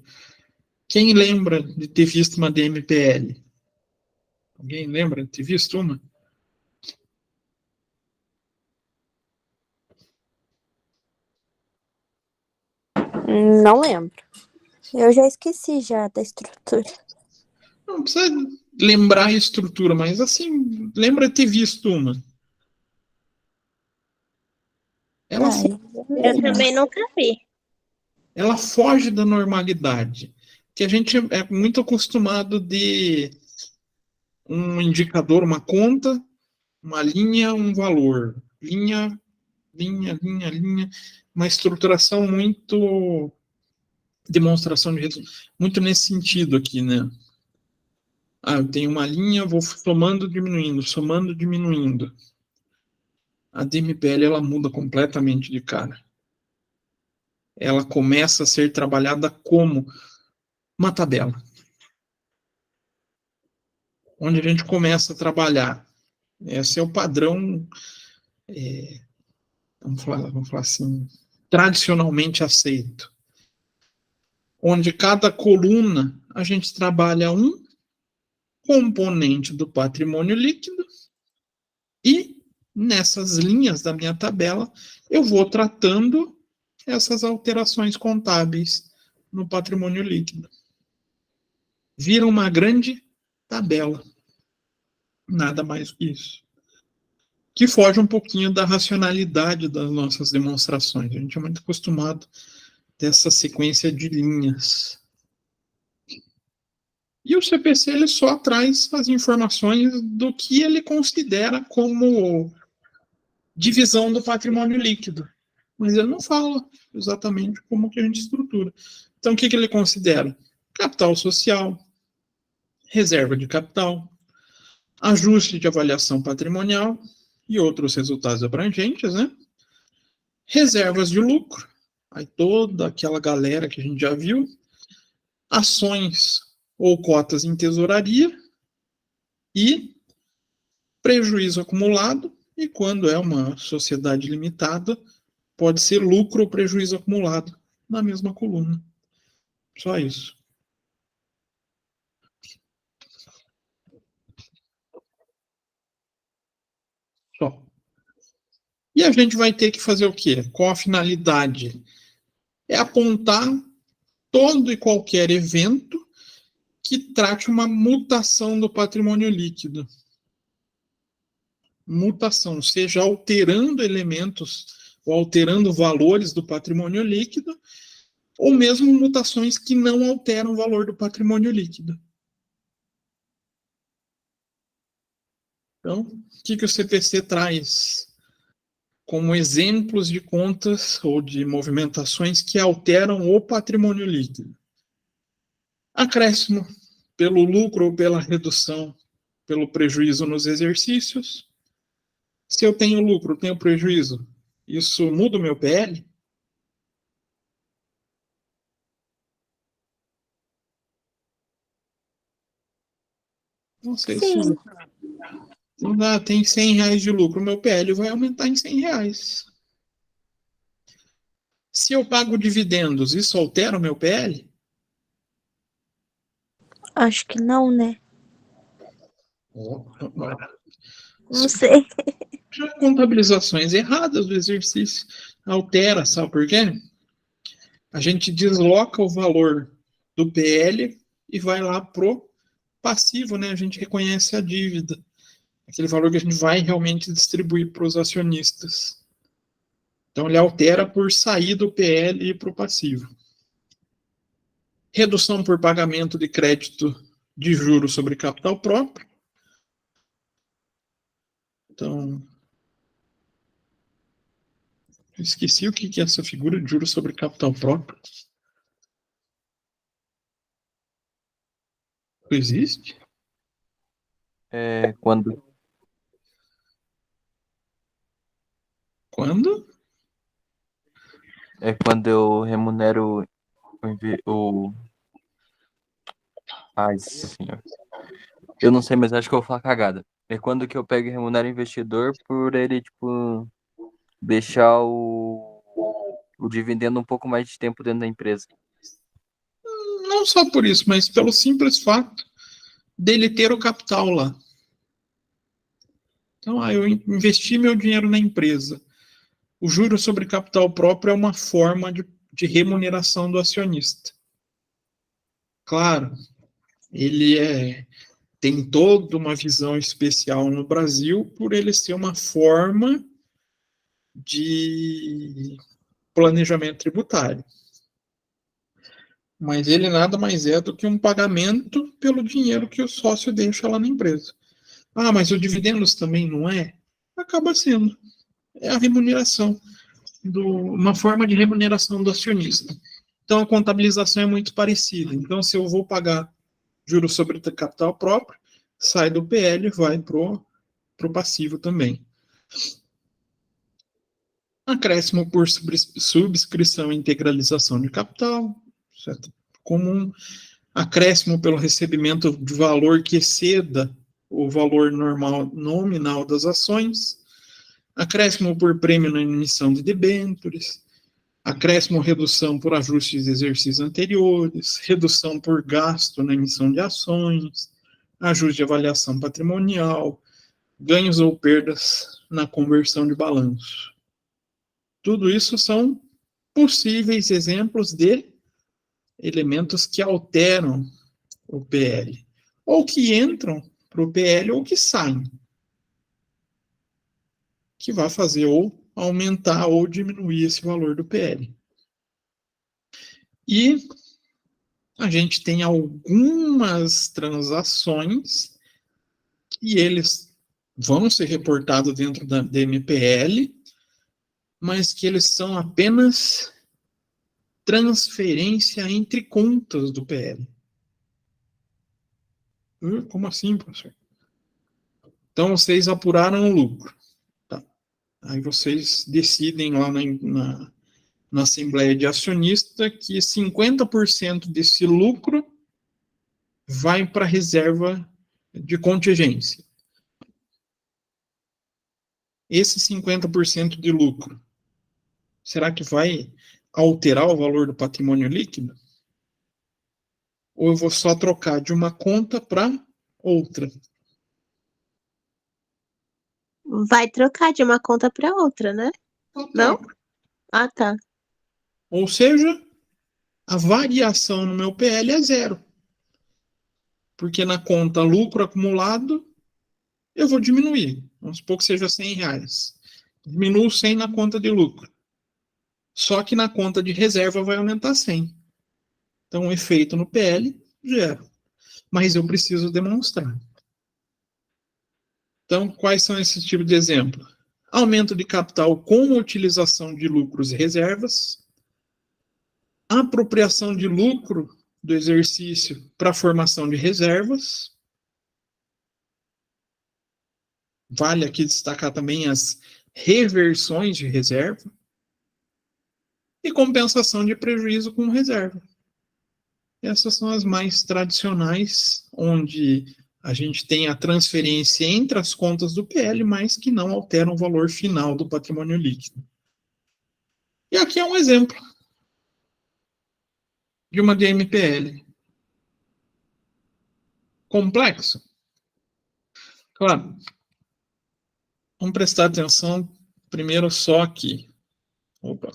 Quem lembra de ter visto uma DMPL? Alguém lembra de ter visto uma? Não lembro. Eu já esqueci já da estrutura. Não precisa lembrar a estrutura, mas assim, lembra de ter visto uma. Ela, Eu também nunca vi. ela foge da normalidade, que a gente é muito acostumado de um indicador, uma conta, uma linha, um valor. Linha, uma estruturação muito demonstração de resultado, muito nesse sentido aqui, né? Eu tenho uma linha, vou somando, diminuindo. A DMPL, ela muda completamente de cara. Ela começa a ser trabalhada como uma tabela. Onde a gente começa a trabalhar. Esse é o padrão, vamos falar assim, tradicionalmente aceito. Onde cada coluna a gente trabalha um componente do patrimônio líquido e nessas linhas da minha tabela eu vou tratando essas alterações contábeis no patrimônio líquido. Vira uma grande tabela. Nada mais que isso. Que foge um pouquinho da racionalidade das nossas demonstrações. A gente é muito acostumado dessa sequência de linhas. E o CPC ele só traz as informações do que ele considera como divisão do patrimônio líquido. Mas ele não fala exatamente como que a gente estrutura. Então, o que ele considera? Capital social, reserva de capital, ajuste de avaliação patrimonial e outros resultados abrangentes, né? Reservas de lucro, aí toda aquela galera que a gente já viu, ações ou cotas em tesouraria e prejuízo acumulado, e quando é uma sociedade limitada, pode ser lucro ou prejuízo acumulado na mesma coluna. Só isso. Só. E a gente vai ter que fazer o quê? Qual a finalidade? É apontar todo e qualquer evento que trate uma mutação do patrimônio líquido. mutação, seja alterando elementos ou alterando valores do patrimônio líquido, ou mesmo mutações que não alteram o valor do patrimônio líquido. Então, o que o CPC traz como exemplos de contas ou de movimentações que alteram o patrimônio líquido? Acréscimo pelo lucro ou pela redução pelo prejuízo nos exercícios. Se eu tenho lucro, tenho prejuízo, isso muda o meu PL? Não sei se... Sim. Então, tem R$100 de lucro, meu PL vai aumentar em R$100. Se eu pago dividendos, isso altera o meu PL? Acho que não, né? Ora, Não sei. contabilizações erradas do exercício altera, sabe por quê? A gente desloca o valor do PL e vai lá pro passivo, né? A gente reconhece a dívida, aquele valor que a gente vai realmente distribuir para os acionistas. Então ele altera por sair do PL e ir para o passivo. Redução por pagamento de crédito de juros sobre capital próprio. Então, eu esqueci o que é essa figura de juros sobre capital próprio. Existe? Quando Quando? quando eu remunero o... Ai, senhor. Eu não sei, mas acho que eu vou falar cagada. É quando que eu pego e remunero o investidor por ele, tipo, deixar o dividendo um pouco mais de tempo dentro da empresa. Não só por isso, mas pelo simples fato dele ter o capital lá. Então, eu investi meu dinheiro na empresa. O juro sobre capital próprio é uma forma de remuneração do acionista. Claro, ele tem toda uma visão especial no Brasil por ele ser uma forma de planejamento tributário. Mas ele nada mais é do que um pagamento pelo dinheiro que o sócio deixa lá na empresa. Ah, mas o dividendos também não é? Acaba sendo. É a remuneração, uma forma de remuneração do acionista. Então, a contabilização é muito parecida. Então, se eu vou pagar juros sobre capital próprio, sai do PL e vai para o passivo também. Acréscimo por subscrição e integralização de capital, certo? Comum. Acréscimo pelo recebimento de valor que exceda o valor normal nominal das ações. Acréscimo por prêmio na emissão de debêntures. Acréscimo redução por ajustes de exercícios anteriores. Redução por gasto na emissão de ações. Ajuste de avaliação patrimonial. Ganhos ou perdas na conversão de balanço. Tudo isso são possíveis exemplos de elementos que alteram o PL, ou que entram para o PL ou que saem, que vai fazer ou aumentar ou diminuir esse valor do PL. E a gente tem algumas transações e eles vão ser reportados dentro da DMPL, mas que eles são apenas transferência entre contas do PL. Como assim, professor? Então, vocês apuraram o lucro. Tá. Aí vocês decidem lá na Assembleia de Acionista que 50% desse lucro vai para a reserva de contingência. Esse 50% de lucro, será que vai alterar o valor do patrimônio líquido? Ou eu vou só trocar de uma conta para outra? Vai trocar de uma conta para outra, né? Não? Ah, tá. Ou seja, a variação no meu PL é zero. Porque na conta lucro acumulado, eu vou diminuir. Vamos supor que seja R$100. Diminuo 100 na conta de lucro. Só que na conta de reserva vai aumentar 100. Então, o efeito no PL, zero. Mas eu preciso demonstrar. Então, quais são esses tipos de exemplo? Aumento de capital com utilização de lucros e reservas. Apropriação de lucro do exercício para formação de reservas. Vale aqui destacar também as reversões de reserva. E compensação de prejuízo com reserva. Essas são as mais tradicionais, onde a gente tem a transferência entre as contas do PL, mas que não alteram o valor final do patrimônio líquido. E aqui é um exemplo de uma DMPL. Complexo? Claro. Vamos prestar atenção primeiro só aqui. Opa.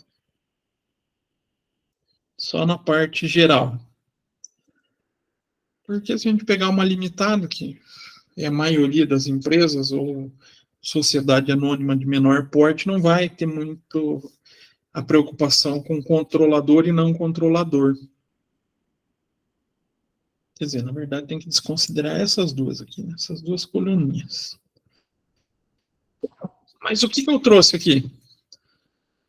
Só na parte geral. Porque se a gente pegar uma limitada, que é a maioria das empresas, ou sociedade anônima de menor porte, não vai ter muito a preocupação com controlador e não controlador. Quer dizer, na verdade, tem que desconsiderar essas duas aqui, né? Essas duas coluninhas. Mas o que eu trouxe aqui?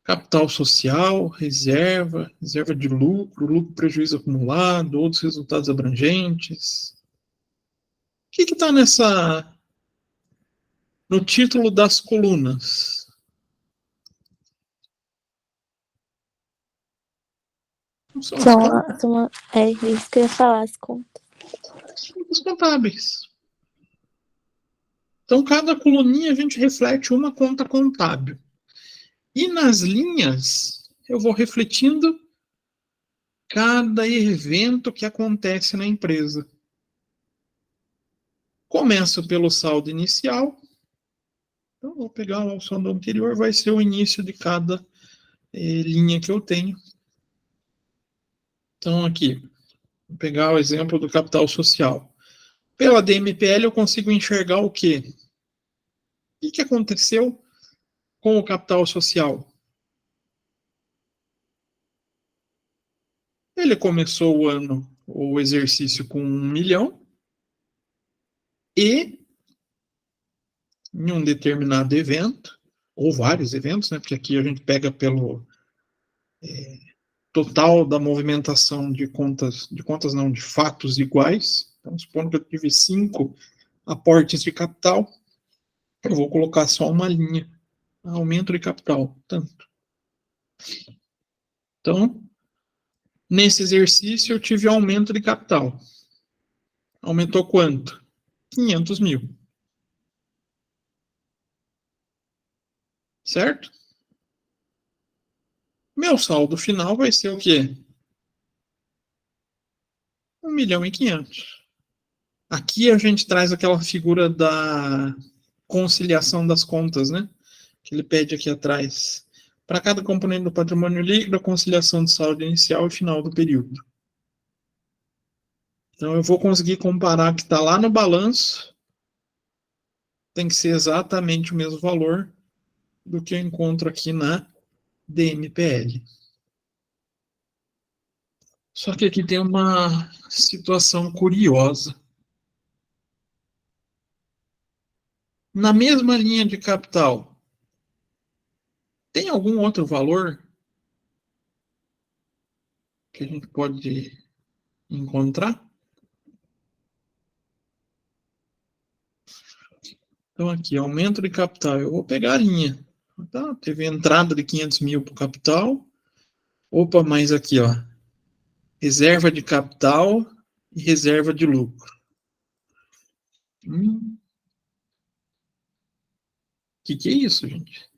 Capital social, reserva, reserva de lucro, lucro prejuízo acumulado, outros resultados abrangentes. O que está no título das colunas? É isso que eu ia falar, as contas. Os contábeis. Então, cada coluninha a gente reflete uma conta contábil. E nas linhas, eu vou refletindo cada evento que acontece na empresa. Começo pelo saldo inicial. Então, vou pegar o saldo anterior, vai ser o início de cada linha que eu tenho. Então, aqui, vou pegar o exemplo do capital social. Pela DMPL, eu consigo enxergar o quê? O que aconteceu com o capital social? Ele começou o ano, o exercício, com 1 milhão e, em um determinado evento, ou vários eventos, né, porque aqui a gente pega pelo total da movimentação de contas não, de fatos iguais. Então, supondo que eu tive 5 aportes de capital, eu vou colocar só uma linha. Aumento de capital, tanto. Então, nesse exercício, eu tive aumento de capital. Aumentou quanto? 500 mil. Certo? Meu saldo final vai ser o quê? 1.500.000. Aqui a gente traz aquela figura da conciliação das contas, né? Que ele pede aqui atrás. Para cada componente do patrimônio líquido, a conciliação do saldo inicial e final do período. Então, eu vou conseguir comparar o que está lá no balanço. Tem que ser exatamente o mesmo valor do que eu encontro aqui na DMPL. Só que aqui tem uma situação curiosa. Na mesma linha de capital, tem algum outro valor que a gente pode encontrar? Então, aqui, aumento de capital. Eu vou pegar a linha. Tá, teve entrada de 500 mil para o capital. Opa, mais aqui, ó. Reserva de capital e reserva de lucro. Que é isso, gente?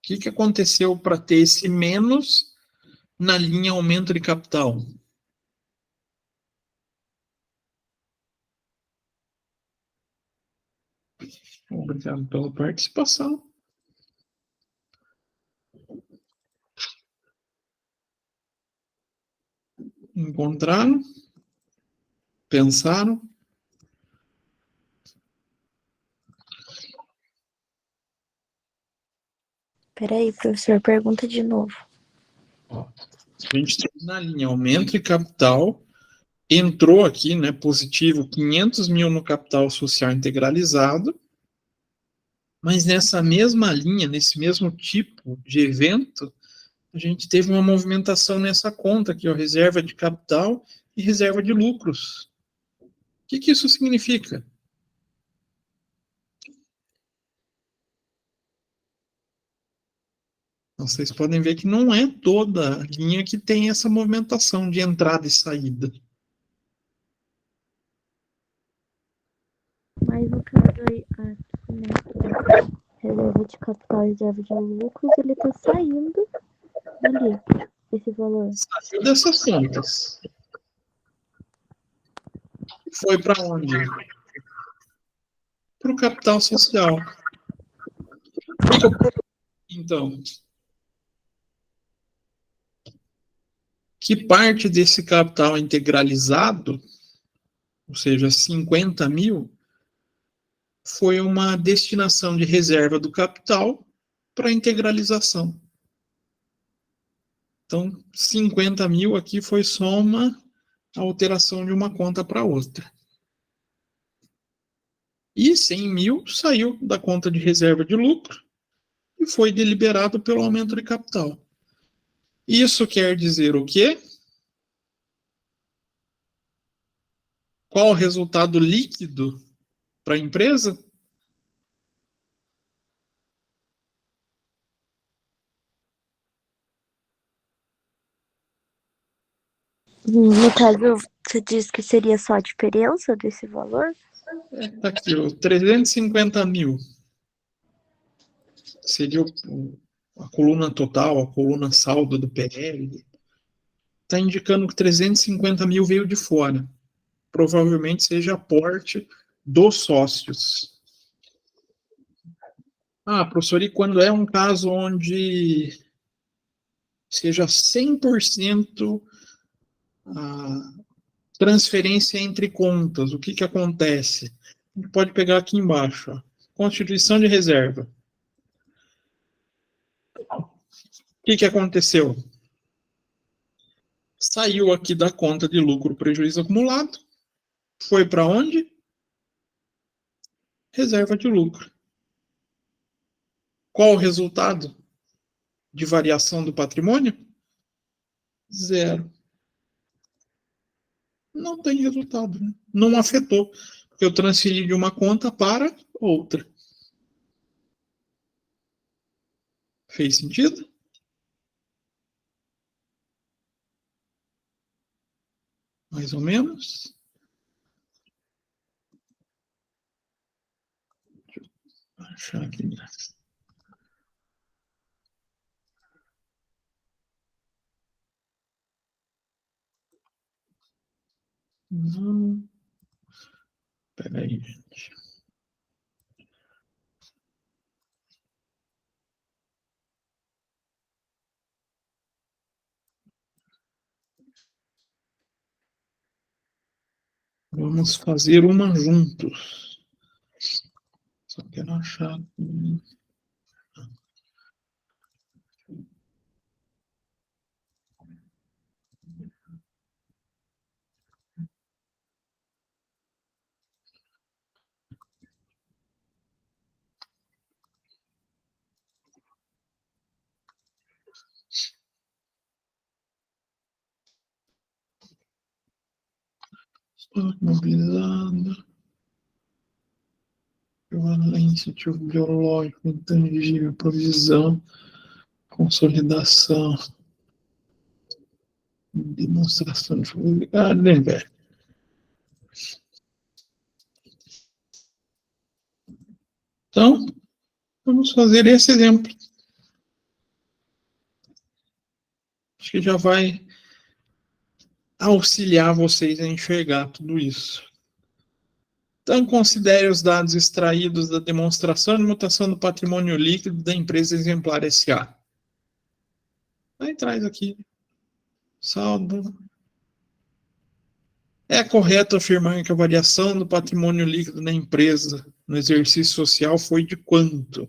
O que aconteceu para ter esse menos na linha aumento de capital? Obrigado pela participação. Encontraram? Pensaram? Peraí, professor, pergunta de novo. Ó, a gente tem na linha aumento de capital, entrou aqui, né, positivo 500 mil no capital social integralizado, mas nessa mesma linha, nesse mesmo tipo de evento, a gente teve uma movimentação nessa conta aqui, ó, reserva de capital e reserva de lucros. O que isso significa? Então, vocês podem ver que não é toda a linha que tem essa movimentação de entrada e saída. Mas no caso aí, aqui, né, reserva de capital e reserva de lucros, ele tá saindo ali, esse valor. Saiu dessas contas. Foi para onde? Para o capital social. Então, que parte desse capital integralizado, ou seja, 50 mil, foi uma destinação de reserva do capital para integralização. Então, 50 mil aqui foi só uma alteração de uma conta para outra. E 100 mil saiu da conta de reserva de lucro e foi deliberado pelo aumento de capital. Isso quer dizer o quê? Qual o resultado líquido para a empresa? No caso, você disse que seria só a diferença desse valor? Tá aqui, ó, 350 mil. Seria a coluna total, a coluna saldo do PL. Está indicando que 350 mil veio de fora. Provavelmente seja aporte dos sócios. Ah, professor, e quando é um caso onde seja 100% a transferência entre contas, o que acontece? A gente pode pegar aqui embaixo, ó, constituição de reserva. O que aconteceu? Saiu aqui da conta de lucro prejuízo acumulado, foi para onde? Reserva de lucro. Qual o resultado de variação do patrimônio? Zero. Não tem resultado, né? Não afetou, porque eu transferi de uma conta para outra. Fez sentido? Mais ou menos? Deixa eu achar aqui. Não. Espera aí, gente. Vamos fazer uma juntos. Só quero achar. Estoque mobilizado. Prevalência, ativo biológico, intangível, provisão, consolidação, demonstração de vulnerabilidade, né, velho? Então, vamos fazer esse exemplo. Acho que já vai auxiliar vocês a enxergar tudo isso. Então, considere os dados extraídos da demonstração de mutação do patrimônio líquido da empresa exemplar S.A. Aí traz aqui saldo É correto afirmar que a variação do patrimônio líquido da empresa no exercício social foi de quanto? O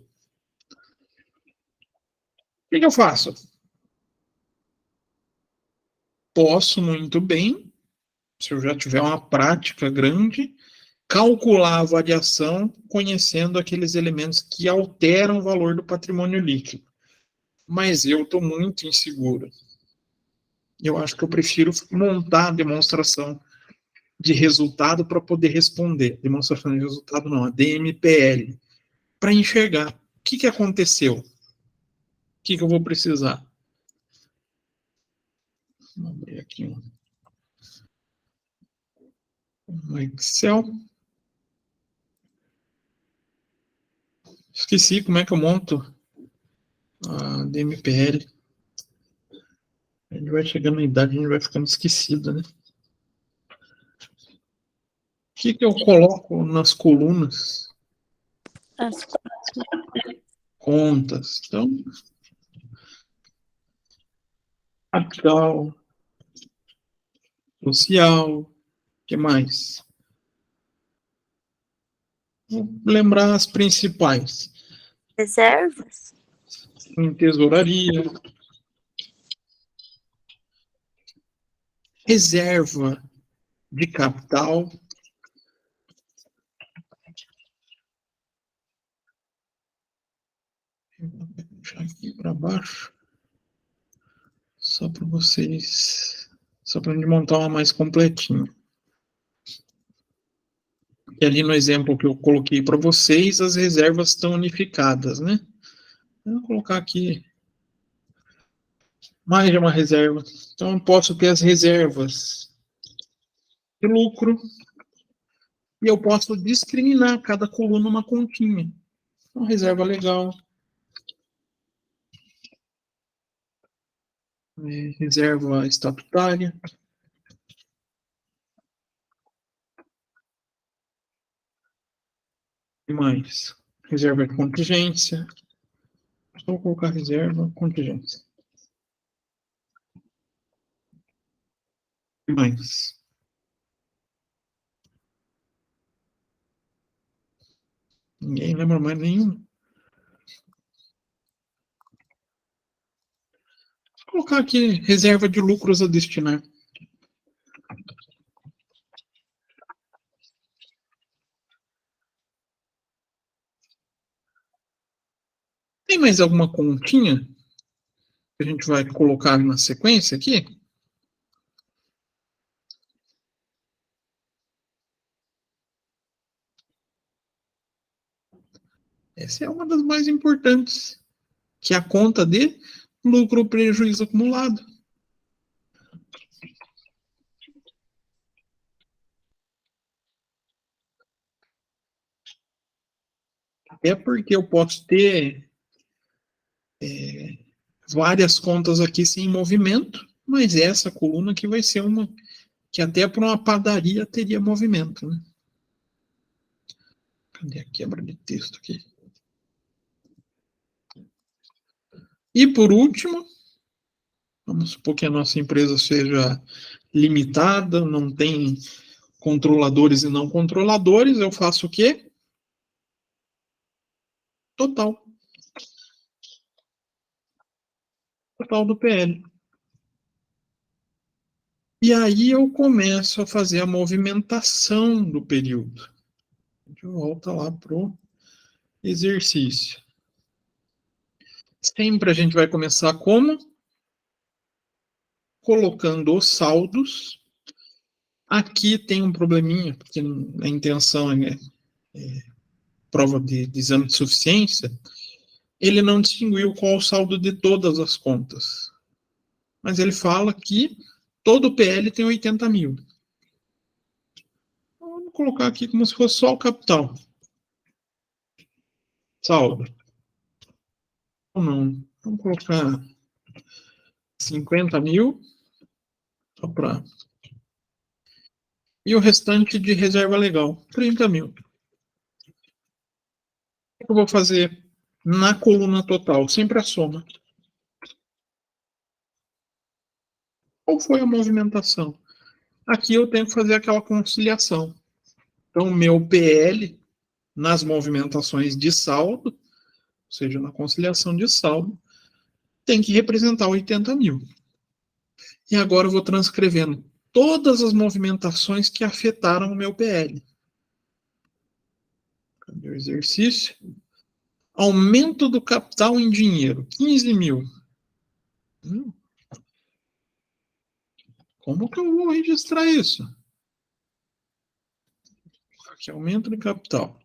que eu faço? Posso muito bem, se eu já tiver uma prática grande, calcular a variação conhecendo aqueles elementos que alteram o valor do patrimônio líquido. Mas eu estou muito inseguro. Eu acho que eu prefiro montar a demonstração de resultado para poder responder. Demonstração de resultado não, a DMPL. Para enxergar o que aconteceu. O que eu vou precisar. Vou abrir aqui um Excel. Esqueci como é que eu monto a DMPL. A gente vai chegando na idade, a gente vai ficando esquecido, né? O que eu coloco nas colunas? As Contas. Então, capital, social, o que mais? Vou lembrar as principais. reservas. Em tesouraria, reserva de capital, vou deixar aqui para baixo, só para vocês, só para a gente montar uma mais completinha. E ali no exemplo que eu coloquei para vocês, as reservas estão unificadas, né? Eu vou colocar aqui mais de uma reserva. Então, eu posso ter as reservas de lucro e eu posso discriminar cada coluna uma continha. Uma reserva legal. Reserva estatutária. E mais? Reserva de contingência. Só vou colocar reserva, contingência. E mais? Ninguém lembra mais nenhum. Vou colocar aqui reserva de lucros a destinar. Tem mais alguma continha que a gente vai colocar na sequência aqui? Essa é uma das mais importantes, que é a conta de lucro ou prejuízo acumulado. É porque eu posso ter várias contas aqui sem movimento, mas essa coluna aqui vai ser uma que até para uma padaria teria movimento, né? Cadê a quebra de texto aqui? E por último, vamos supor que a nossa empresa seja limitada, não tem controladores e não controladores, eu faço o quê? Total. Total do PL. E aí eu começo a fazer a movimentação do período. A gente volta lá para o exercício. Sempre a gente vai começar como? Colocando os saldos. Aqui tem um probleminha, porque a intenção é prova de exame de suficiência. Ele não distinguiu qual o saldo de todas as contas. Mas ele fala que todo o PL tem 80 mil. Então, vamos colocar aqui como se fosse só o capital. Saldo. Ou não. Vamos colocar 50 mil. Só para... E o restante de reserva legal, 30 mil. O que eu vou fazer na coluna total? Sempre a soma. Qual foi a movimentação? aqui eu tenho que fazer aquela conciliação. Então, o meu PL, nas movimentações de saldo, ou seja, na conciliação de saldo, tem que representar 80 mil. E agora eu vou transcrevendo todas as movimentações que afetaram o meu PL. Cadê o exercício? Aumento do capital em dinheiro, 15 mil. Como que eu vou registrar isso? Aqui, aumento de capital.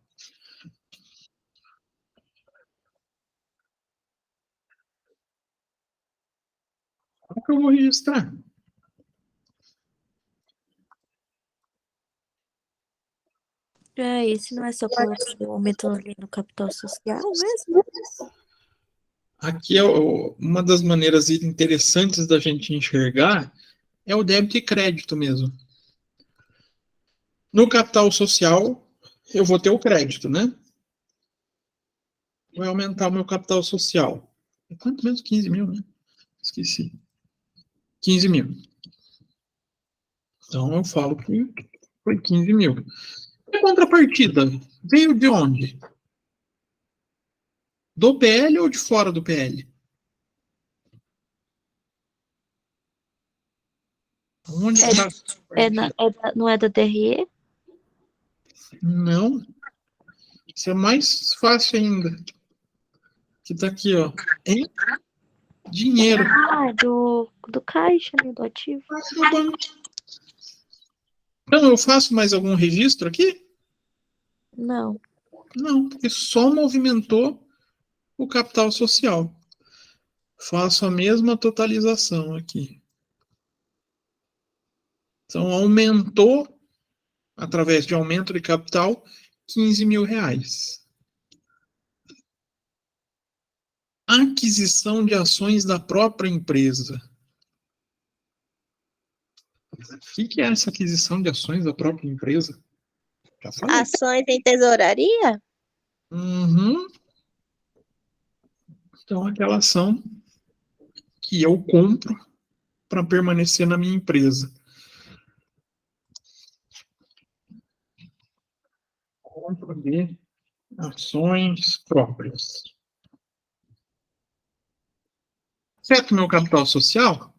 Como que eu vou registrar? Esse não é só colocar o aumento ali no capital social mesmo? Aqui é uma das maneiras interessantes da gente enxergar é o débito e crédito mesmo. No capital social, eu vou ter o crédito, né? Vai aumentar o meu capital social. Quanto mesmo? 15 mil, né? Esqueci. 15 mil. Então, eu falo que foi 15 mil. E a contrapartida veio de onde? Do PL ou de fora do PL? Onde está? Não é da DRE? Não. Isso é mais fácil ainda. Que tá aqui, ó. Em dinheiro. Ah, do caixa, né? Do ativo. Então, eu faço mais algum registro aqui? Não. Não, porque só movimentou o capital social. Faço a mesma totalização aqui. Então, aumentou, através de aumento de capital, 15 mil reais. Aquisição de ações da própria empresa. O que é essa aquisição de ações da própria empresa? Já falei. Ações em tesouraria? Uhum. Então, aquela ação que eu compro para permanecer na minha empresa. Compra de ações próprias. Certo, meu capital social?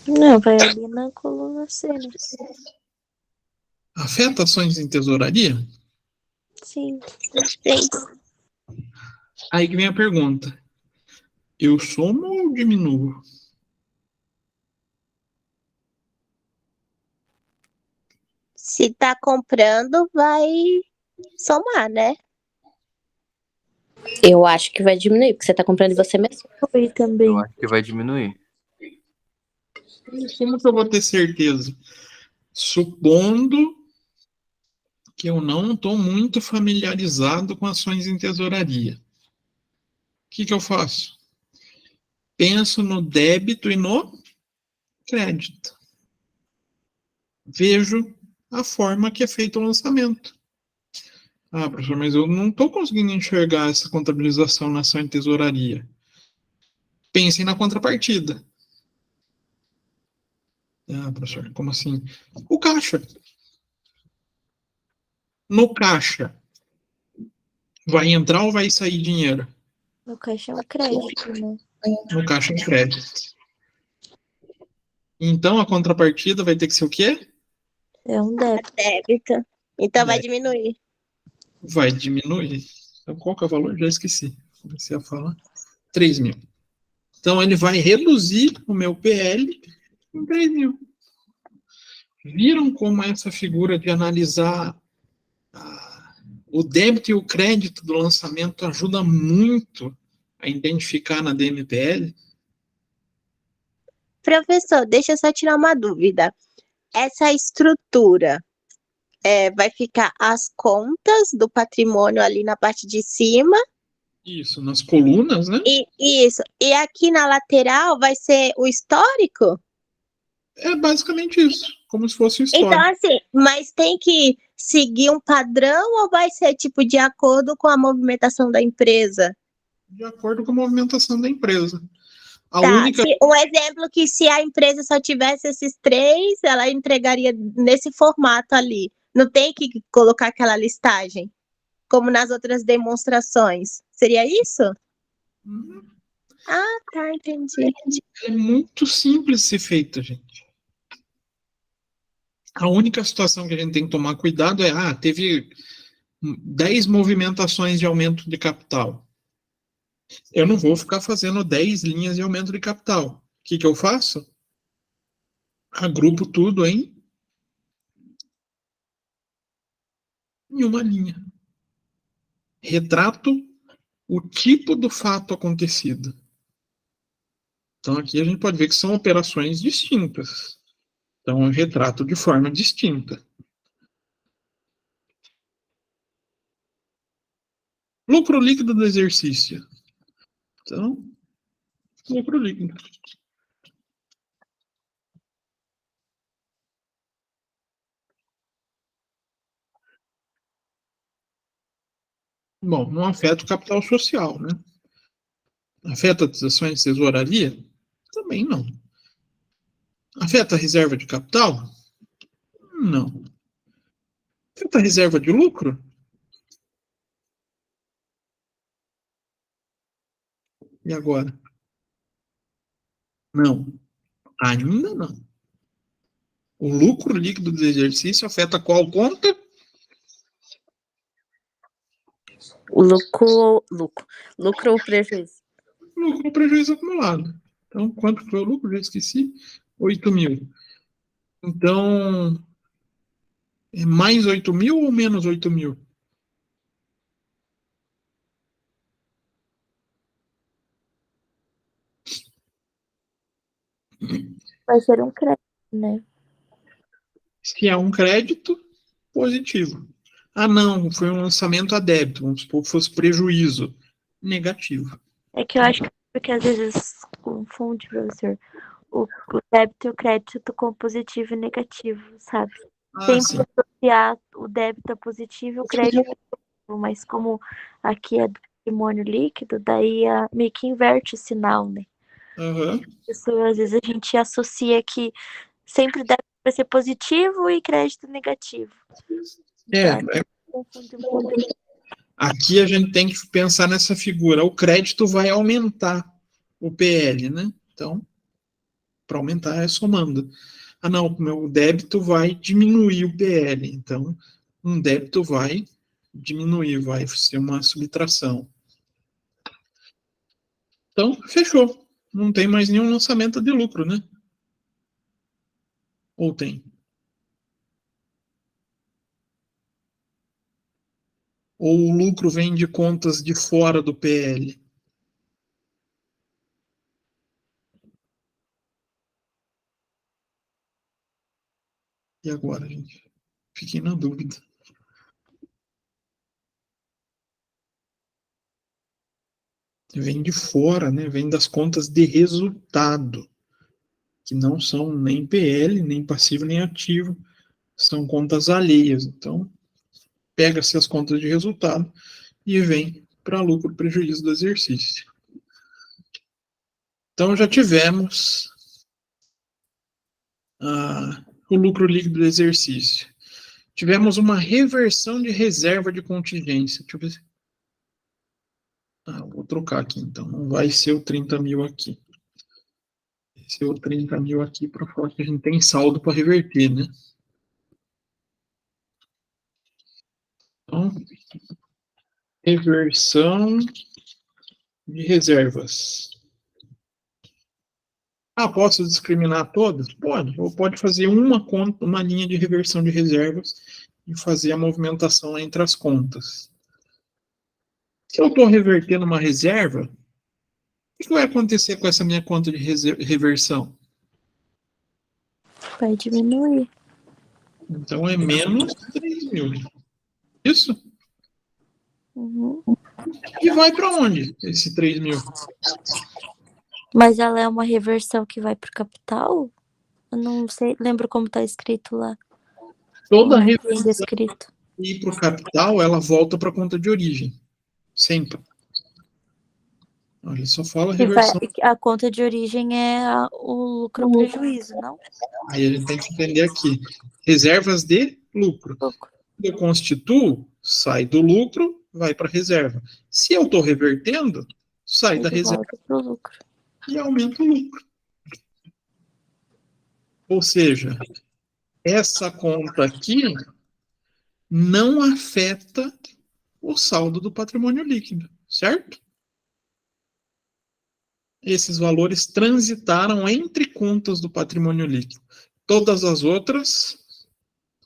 Não, vai ali na coluna C, né? Afeta ações em tesouraria? Sim. Sim. Aí que vem a pergunta. Eu somo ou diminuo? Se tá comprando, vai somar, né? Eu acho que vai diminuir, porque você tá comprando de você mesmo. Foi também. Eu acho que vai diminuir. Como que eu vou ter certeza? Supondo que eu não estou muito familiarizado com ações em tesouraria. O que eu faço? Penso no débito e no crédito. Vejo a forma que é feito o lançamento. Ah, professor, mas eu não estou conseguindo enxergar essa contabilização na ação em tesouraria. Pensem na contrapartida. Ah, professor, como assim? O caixa. No caixa, vai entrar ou vai sair dinheiro? No caixa é um crédito, né? No caixa é crédito. Então, a contrapartida vai ter que ser o quê? É um débito. Débito. Então vai Débito. diminuir. Vai diminuir. Então, qual que é o valor? Já esqueci. Comecei a falar. 3 mil. Então, ele vai reduzir o meu PL em 3 mil. Viram como essa figura de analisar o débito e o crédito do lançamento ajuda muito a identificar na DMPL? Professor, deixa eu só tirar uma dúvida. Essa estrutura vai ficar as contas do patrimônio ali na parte de cima. Isso, nas colunas, né? Isso. E aqui na lateral vai ser o histórico? É basicamente isso, como se fosse história. Então, assim, mas tem que seguir um padrão ou vai ser tipo de acordo com a movimentação da empresa? De acordo com a movimentação da empresa. A Tá, única. um exemplo que se a empresa só tivesse esses 3, ela entregaria nesse formato ali. Não tem que colocar aquela listagem, como nas outras demonstrações. Seria isso? Ah, tá, entendi. É muito simples de ser feita, gente. A única situação que a gente tem que tomar cuidado é, teve 10 movimentações de aumento de capital. Eu não vou ficar fazendo 10 linhas de aumento de capital. O que eu faço? Agrupo tudo em uma linha. Retrato o tipo do fato acontecido. Então, aqui a gente pode ver que são operações distintas. Então, eu retrato de forma distinta. Lucro líquido do exercício. Então, lucro líquido. Bom, não afeta o capital social, né? Afeta as ações de tesouraria? Também não. Afeta a reserva de capital? Não. Afeta a reserva de lucro? E agora? Não. Ainda não. O lucro líquido do exercício afeta qual conta? O lucro ou prejuízo? Lucro ou prejuízo acumulado. Então, quanto foi o lucro? Já esqueci. 8 mil. Então, é mais 8 mil ou menos 8 mil? Vai ser um crédito, né? Se é um crédito, positivo. Ah, não, foi um lançamento a débito. Vamos supor que fosse prejuízo. Negativo. É que eu acho que porque às vezes confunde, professor, o débito e o crédito com positivo e negativo, sabe? Ah, sim. Sempre associar o débito a positivo e o crédito a negativo, mas como aqui é do patrimônio líquido, daí meio que inverte o sinal, né? Uhum. Isso, às vezes a gente associa que sempre débito vai ser positivo e crédito negativo. Confunde um pouco. Aqui a gente tem que pensar nessa figura. O crédito vai aumentar o PL, né? Então, para aumentar é somando. Ah, não, o meu débito vai diminuir o PL. Então, um débito vai diminuir, vai ser uma subtração. Então, fechou. Não tem mais nenhum lançamento de lucro, né? Ou tem? Ou o lucro vem de contas de fora do PL? E agora, gente? Fiquei na dúvida. Vem de fora, né? Vem das contas de resultado, que não são nem PL, nem passivo, nem ativo. São contas alheias. Então, pega-se as contas de resultado e vem para lucro prejuízo do exercício. Então, já tivemos o lucro líquido do exercício. Tivemos uma reversão de reserva de contingência. Deixa eu ver se... vou trocar aqui, então. Não vai ser o 30 mil aqui. Vai ser o 30 mil aqui para falar que a gente tem saldo para reverter, né? Então, reversão de reservas. Posso discriminar todas? Pode. Ou pode fazer uma conta, uma linha de reversão de reservas e fazer a movimentação entre as contas. Se eu estou revertendo uma reserva, o que vai acontecer com essa minha conta de reversão? Vai diminuir. Então é menos 3 mil. Isso? Uhum. E vai para onde esse 3 mil? Mas ela é uma reversão que vai para o capital? Eu não sei, lembro como está escrito lá. Toda Não tem reversão descrito. que ir para o capital, ela volta para a conta de origem. Sempre. Ele só fala E vai- reversão. a conta de origem é o lucro ou prejuízo, não? Aí a gente tem que entender aqui. Reservas de lucro. Lucro. Eu constituo, sai do lucro, vai para a reserva. Se eu estou revertendo, sai E da de reserva volta pro lucro. e aumenta o lucro. Ou seja, essa conta aqui não afeta o saldo do patrimônio líquido, certo? Esses valores transitaram entre contas do patrimônio líquido. Todas as outras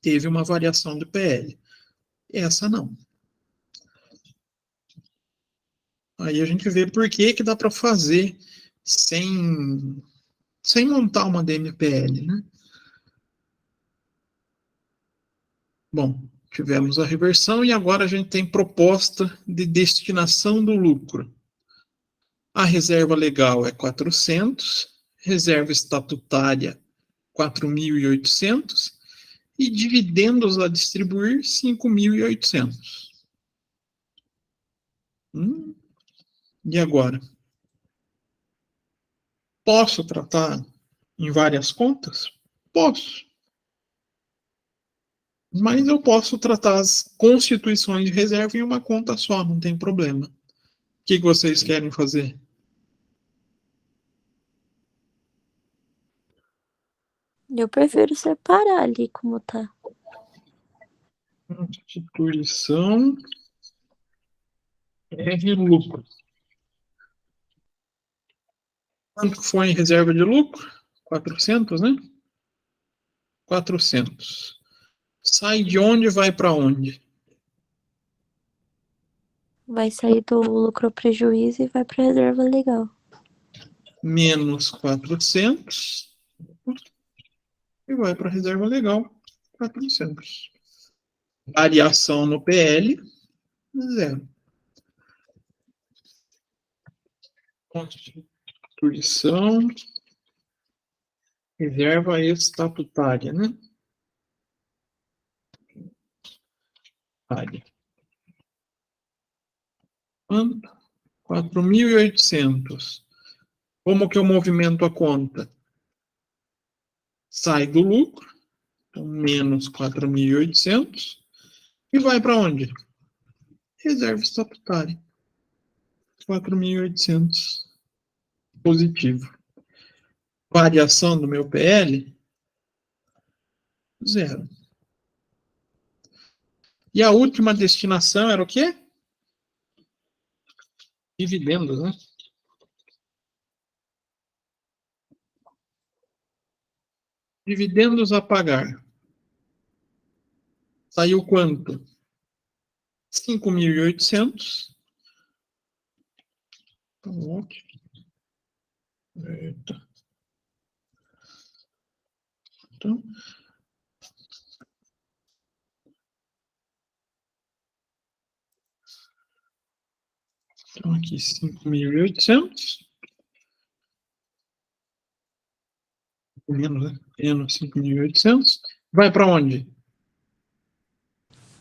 teve uma variação de PL. Essa não. Aí a gente vê por que dá para fazer sem montar uma DMPL, né? Bom, tivemos a reversão e agora a gente tem proposta de destinação do lucro. A reserva legal é 400, reserva estatutária 4.800 e dividendos a distribuir 5.800. E agora? Posso tratar em várias contas? Posso. Mas eu posso tratar as constituições de reserva em uma conta só, não tem problema. O que vocês querem fazer? Eu prefiro separar ali como tá. Constituição R lucro. Quanto foi em reserva de lucro? 400, né? 400. Sai de onde e vai para onde? Vai sair do lucro ou prejuízo e vai pra reserva legal. Menos 400 e vai para a reserva legal, 400. Variação no PL, 0. Constituição, reserva estatutária, né? Área. 4.800. Como que eu movimento a conta? Sai do lucro, então menos 4.800, e vai para onde? Reserva estatutária. 4.800. Positivo. Variação do meu PL? 0. E a última destinação era o quê? Dividendos, né? Dividendos a pagar. Saiu quanto? 5.800. Eita. Então, aqui 5.800. Menos, né? Menos 5.800. Vai para onde?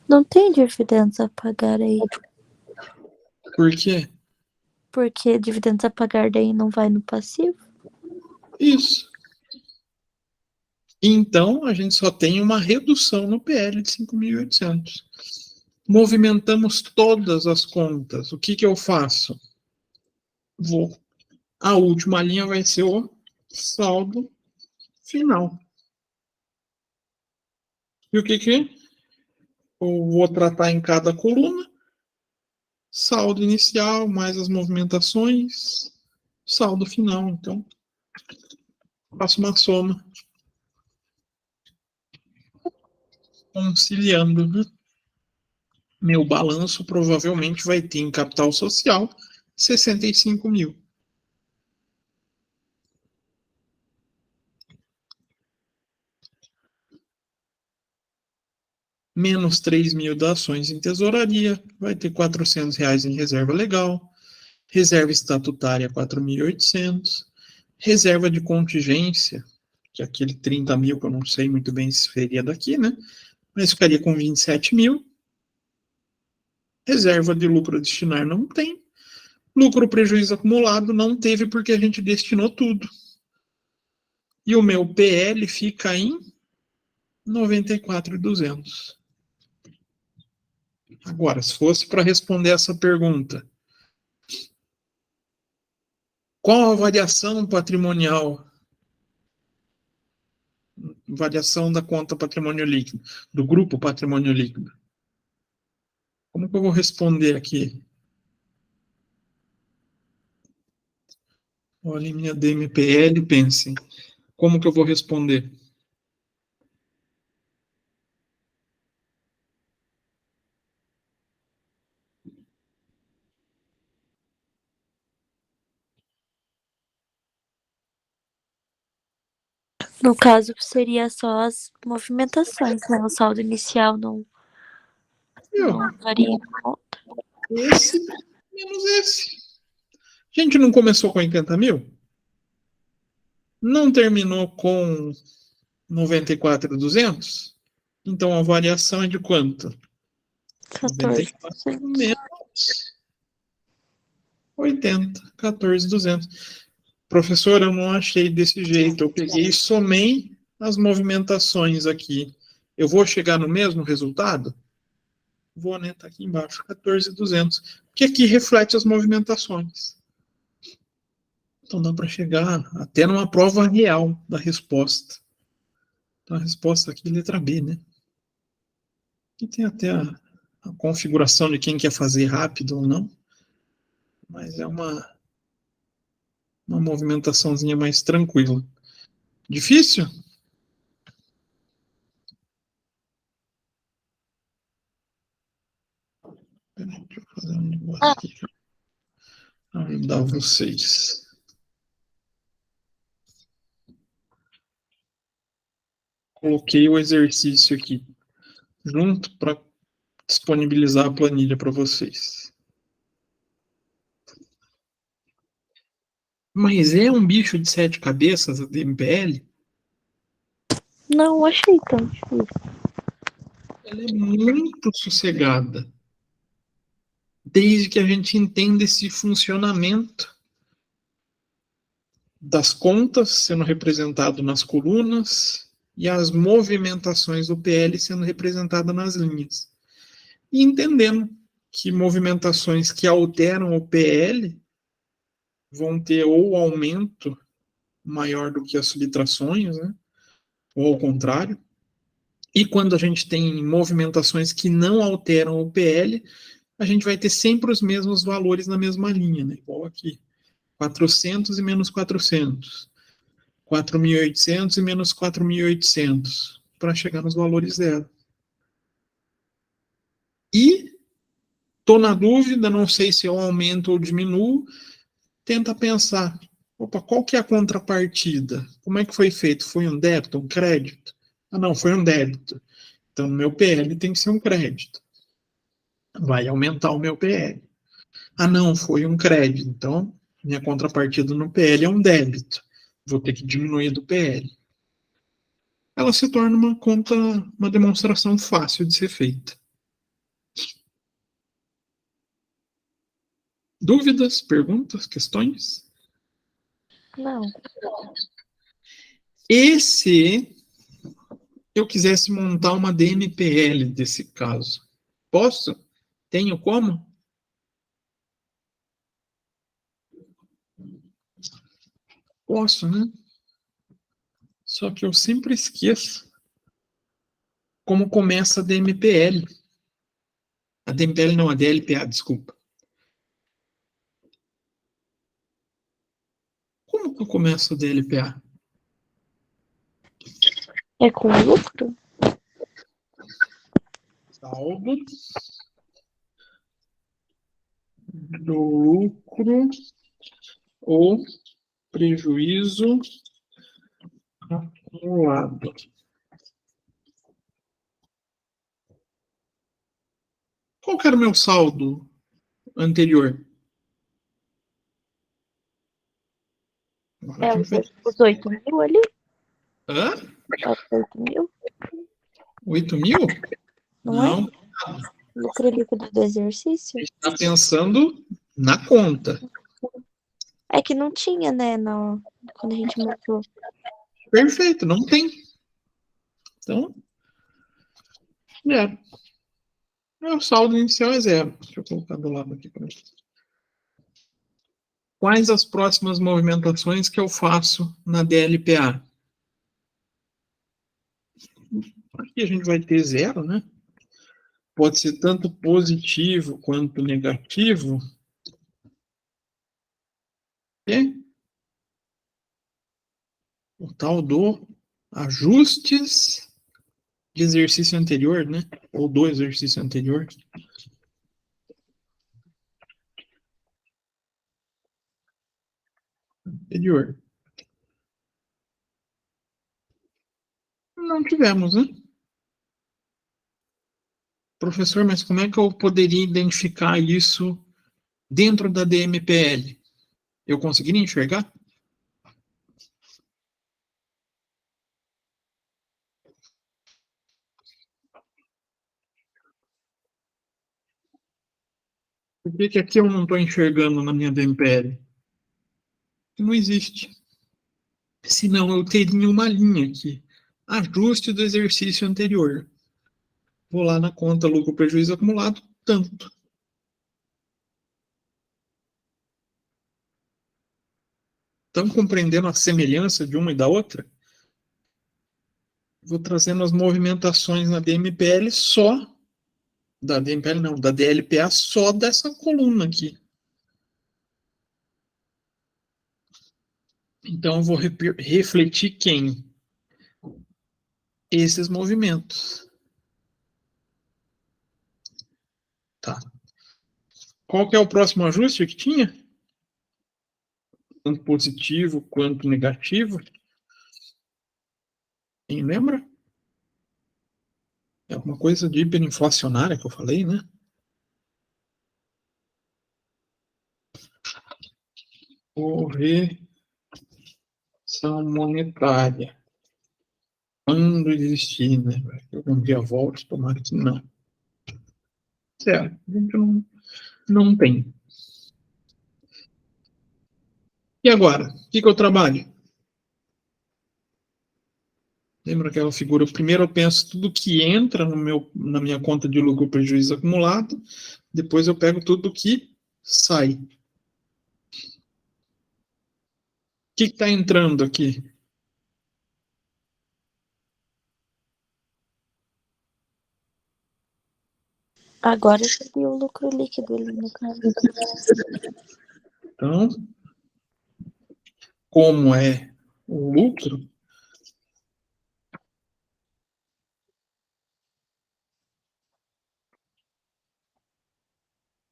Não tem dividendos a pagar aí. Por quê? Porque dividendos a pagar daí não vai no passivo. Isso. Então, a gente só tem uma redução no PL de 5.800. Movimentamos todas as contas. O que eu faço? A última linha vai ser o saldo final. E o que eu vou tratar em cada coluna? Saldo inicial, mais as movimentações, saldo final. Então, faço uma soma. Conciliando, né? Meu balanço provavelmente vai ter em capital social 65 mil. Menos 3 mil da ações em tesouraria, vai ter R$400 em reserva legal, reserva estatutária 4.800, reserva de contingência, que é aquele 30 mil que eu não sei muito bem se seria daqui, né? Mas ficaria com 27 mil. Reserva de lucro a destinar não tem. Lucro, prejuízo acumulado não teve porque a gente destinou tudo. E o meu PL fica em 94.200. Agora, se fosse para responder essa pergunta, qual a variação patrimonial, variação da conta patrimônio líquido, do grupo patrimônio líquido? Como que eu vou responder aqui? Olha minha DMPL, pensem. Como que eu vou responder? No caso, seria só as movimentações, né? O saldo inicial não varia em conta. Esse menos esse. A gente não começou com 80 mil? Não terminou com 94.200? Então a variação é de quanto? 14. 94 menos 80, 14.200. Professor, eu não achei desse jeito. Eu peguei e somei as movimentações aqui. Eu vou chegar no mesmo resultado? Vou, né? Tá aqui embaixo, 14.200. Porque aqui reflete as movimentações. Então dá para chegar até numa prova real da resposta. Então a resposta aqui é letra B, né? E tem até a configuração de quem quer fazer rápido ou não. Mas é uma movimentaçãozinha mais tranquila. Difícil? Peraí, deixa eu fazer um negócio aqui para ajudar vocês. Coloquei o exercício aqui junto para disponibilizar a planilha para vocês. Mas é um bicho de 7 cabeças a DMPL? Não achei tão difícil. Ela é muito sossegada. Desde que a gente entenda esse funcionamento das contas sendo representado nas colunas e as movimentações do PL sendo representada nas linhas. E entendendo que movimentações que alteram o PL vão ter ou aumento maior do que as subtrações, né? Ou ao contrário. E quando a gente tem movimentações que não alteram o PL, a gente vai ter sempre os mesmos valores na mesma linha, né? Igual aqui. 400 e menos 400. 4.800 e menos 4.800. Para chegar nos valores zero. E estou na dúvida, não sei se eu aumento ou diminuo. Tenta pensar. Opa, qual que é a contrapartida? Como é que foi feito? Foi um débito, um crédito? Ah, não, foi um débito. Então, no meu PL tem que ser um crédito. Vai aumentar o meu PL. Ah, não, foi um crédito. Então, minha contrapartida no PL é um débito. Vou ter que diminuir do PL. Ela se torna uma conta, uma demonstração fácil de ser feita. Dúvidas, perguntas, questões? Não. E se eu quisesse montar uma DMPL desse caso? Posso? Tenho como? Posso, né? Só que eu sempre esqueço como começa a DMPL. A DMPL não, a DLPA, desculpa. Como que eu começo a DLPA? É com lucro? Saldo do lucro ou prejuízo acumulado. Qual que era o meu saldo anterior? É os 8 mil ali? Hã? É os 8 mil? 8 mil? Não é? Não. Lucro líquido do exercício? Está pensando na conta. É que não tinha, né, quando a gente montou. Perfeito, não tem. Então, zero. O saldo inicial é zero. Deixa eu colocar do lado aqui para mim. Quais as próximas movimentações que eu faço na DLPA? Aqui a gente vai ter zero, né? Pode ser tanto positivo quanto negativo. E o tal do ajustes de exercício anterior, né? Ou do exercício anterior. Anterior. Não tivemos, né? Professor, mas como é que eu poderia identificar isso dentro da DMPL? Eu conseguiria enxergar? Por que aqui eu não estou enxergando na minha DMPL? Não existe. Senão eu teria uma linha aqui. Ajuste do exercício anterior. Vou lá na conta lucro prejuízo acumulado, tanto. Estão compreendendo a semelhança de uma e da outra? Vou trazendo as movimentações na DMPL só, da DMPL não, da DLPA só dessa coluna aqui. Então eu vou refletir quem? Esses movimentos. Tá. Qual que é o próximo ajuste que tinha? Tanto positivo quanto negativo. Quem lembra? É alguma coisa de hiperinflacionária que eu falei, né? Correção monetária. Quando existir, né? Algum dia volte, tomara que não. Certo, a gente não tem. E agora? O que eu trabalho? Lembra aquela figura? Primeiro eu penso tudo que entra na minha conta de lucro e prejuízo acumulado, depois eu pego tudo que sai. O que está entrando aqui? Agora seria o lucro líquido ali no caso. Então, como é o lucro,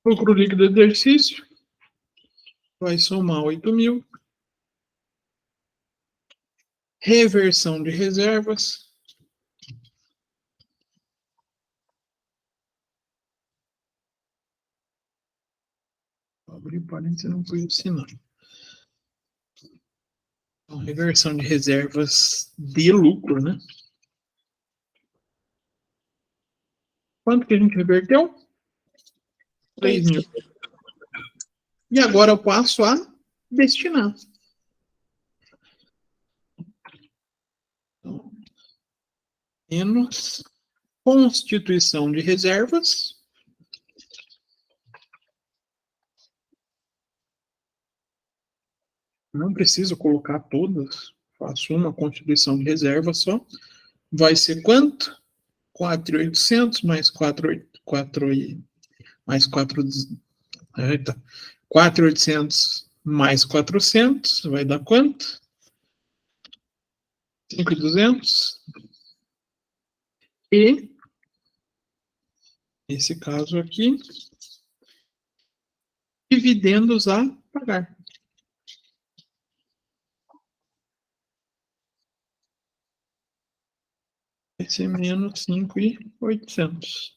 lucro líquido do exercício vai somar 8.000. Reversão de reservas. Vou abrir parênteses, não pus ensinar. Então, reversão de reservas de lucro, né? Quanto que a gente reverteu? 3.000. E agora eu passo a destinar. Então, menos constituição de reservas. Não preciso colocar todas. Faço uma constituição de reserva só. Vai ser quanto? 4.800 mais 4.800 mais 400 vai dar quanto? 5.200. E, nesse caso aqui, dividendos a pagar. Vai ser menos 5.800.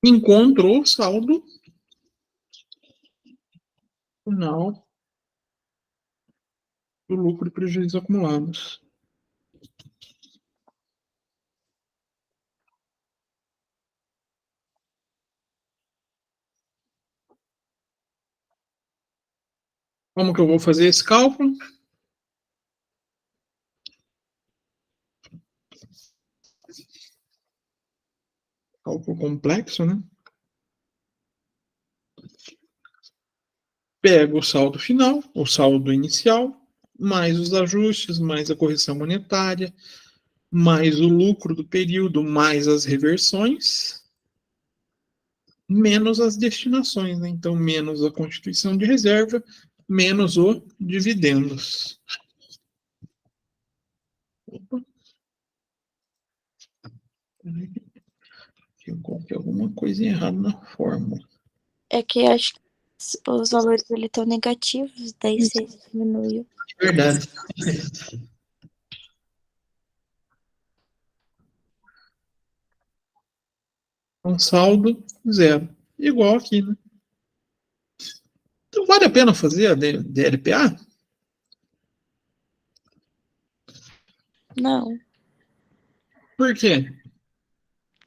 Encontrou o saldo final do lucro e prejuízo acumulados. Como que eu vou fazer esse cálculo? Cálculo complexo, né? Pego o saldo final, o saldo inicial, mais os ajustes, mais a correção monetária, mais o lucro do período, mais as reversões, menos as destinações, né? Então, menos a constituição de reserva, menos o dividendos. Opa. Eu coloquei alguma coisa errada na fórmula. É que acho que os valores ali estão negativos, daí você diminuiu. Verdade. Um saldo zero. Igual aqui, né? Então, vale a pena fazer a DLPA? Não, Por quê?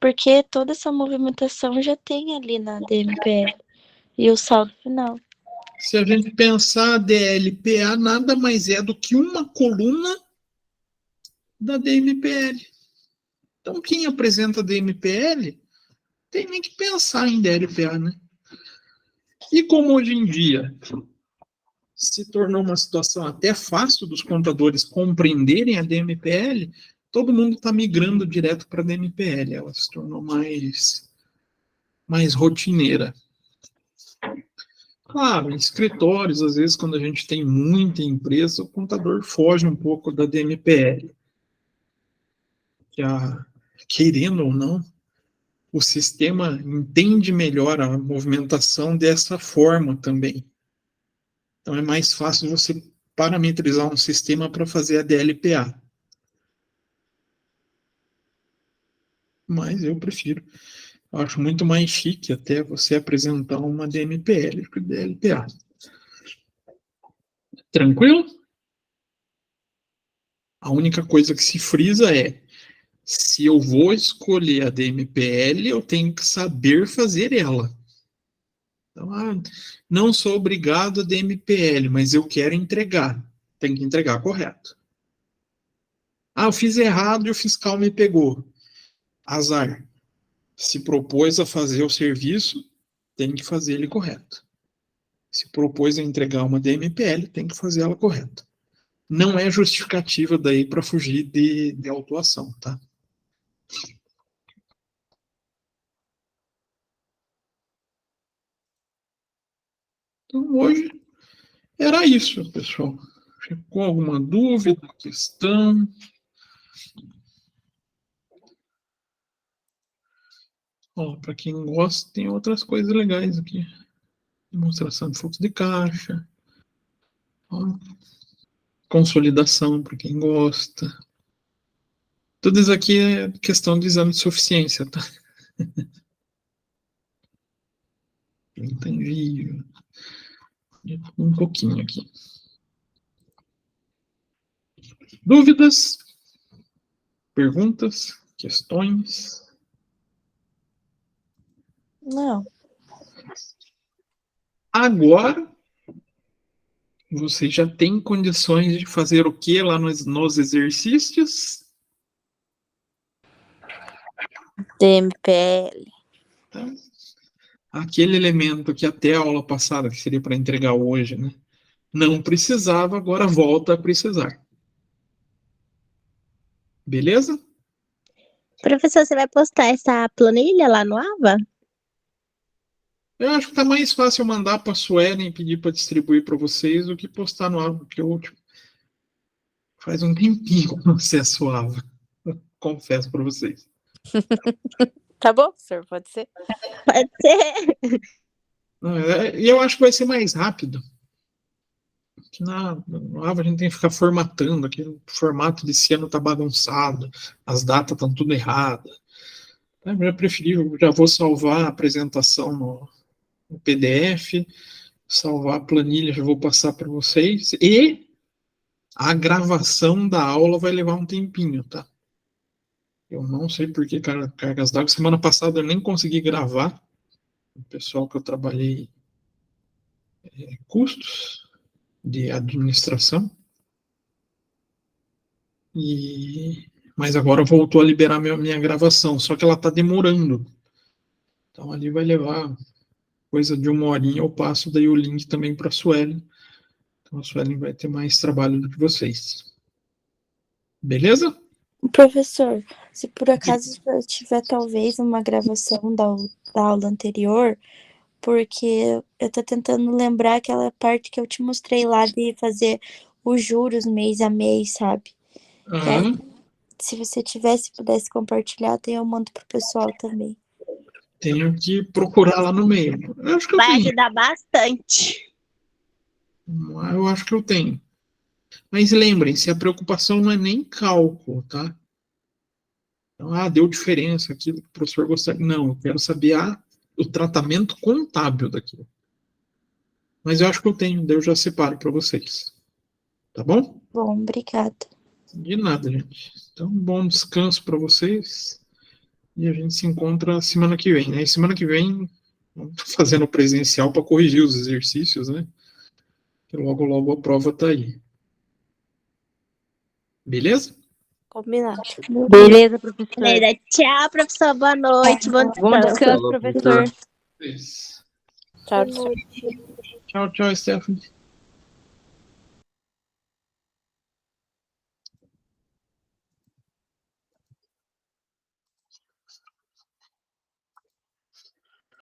porque toda essa movimentação já tem ali na DMPL e o saldo final. Se a gente pensar, a DLPA nada mais é do que uma coluna da DMPL. Então, quem apresenta a DMPL tem nem que pensar em DLPA, né? E como hoje em dia se tornou uma situação até fácil dos contadores compreenderem a DMPL, todo mundo está migrando direto para a DMPL. Ela se tornou mais rotineira. Claro, em escritórios, às vezes, quando a gente tem muita empresa, o contador foge um pouco da DMPL. Querendo ou não, o sistema entende melhor a movimentação dessa forma também. Então, é mais fácil você parametrizar um sistema para fazer a DLPA. Mas eu prefiro. Eu acho muito mais chique até você apresentar uma DMPL que DLPA. Tranquilo? A única coisa que se frisa é: se eu vou escolher a DMPL, eu tenho que saber fazer ela. Então, não sou obrigado a DMPL, mas eu quero entregar. Tem que entregar correto. Eu fiz errado e o fiscal me pegou. Azar. Se propôs a fazer o serviço, tem que fazer ele correto. Se propôs a entregar uma DMPL, tem que fazer ela correta. Não é justificativa daí para fugir de autuação, tá? Então, hoje era isso, pessoal. Ficou alguma dúvida, questão? Para quem gosta, tem outras coisas legais aqui. Demonstração de fluxo de caixa. Consolidação, para quem gosta. Tudo isso aqui é questão de exame de suficiência, tá? Intangível. Um pouquinho aqui. Dúvidas? Perguntas? Questões? Não. Agora, você já tem condições de fazer o que lá nos exercícios? DMPL. Tá? Aquele elemento que até a aula passada, que seria para entregar hoje, né? Não precisava, agora volta a precisar. Beleza? Professor, você vai postar essa planilha lá no AVA? Eu acho que tá mais fácil mandar para a Suelen e pedir para distribuir para vocês do que postar no AVA, porque eu faz um tempinho que eu não acesso o AVA. Confesso para vocês. Tá bom, professor, pode ser? Pode ser. E eu acho que vai ser mais rápido. No AVA a gente tem que ficar formatando, aqui o formato desse ano tá bagunçado, as datas estão tudo erradas. Eu preferi, já vou salvar a apresentação no PDF, salvar a planilha, já vou passar para vocês, e a gravação da aula vai levar um tempinho, tá? Eu não sei por que cargas d'água. Semana passada eu nem consegui gravar. O pessoal que eu trabalhei custos. de administração. Mas agora voltou a liberar minha gravação, só que ela está demorando. Então ali vai levar coisa de 1 horinha, eu passo daí o link também para a Suelen. Então a Suelen vai ter mais trabalho do que vocês. Beleza? Professor, se por acaso eu tiver talvez uma gravação da aula anterior, porque eu tô tentando lembrar aquela parte que eu te mostrei lá de fazer os juros mês a mês, sabe? Se você tivesse, pudesse compartilhar, daí eu mando pro pessoal também. Tenho que procurar lá no meio. Eu acho que eu Vai tenho. ajudar bastante. Eu acho que eu tenho. Mas lembrem-se, a preocupação não é nem cálculo, tá? Então, deu diferença aquilo que o professor gostaria. Não, eu quero saber o tratamento contábil daquilo. Mas eu acho que eu tenho, daí eu já separo para vocês. Tá bom? Bom, obrigada. De nada, gente. Então, bom descanso para vocês. E a gente se encontra semana que vem, né? E semana que vem, vamos fazendo presencial para corrigir os exercícios, né? Que logo a prova tá aí. Beleza? Combinado. Beleza, professor. Galera, tchau, professor. Boa noite. Bom Bom descanso. descanso, professor. Tchau. Tchau, Stephanie.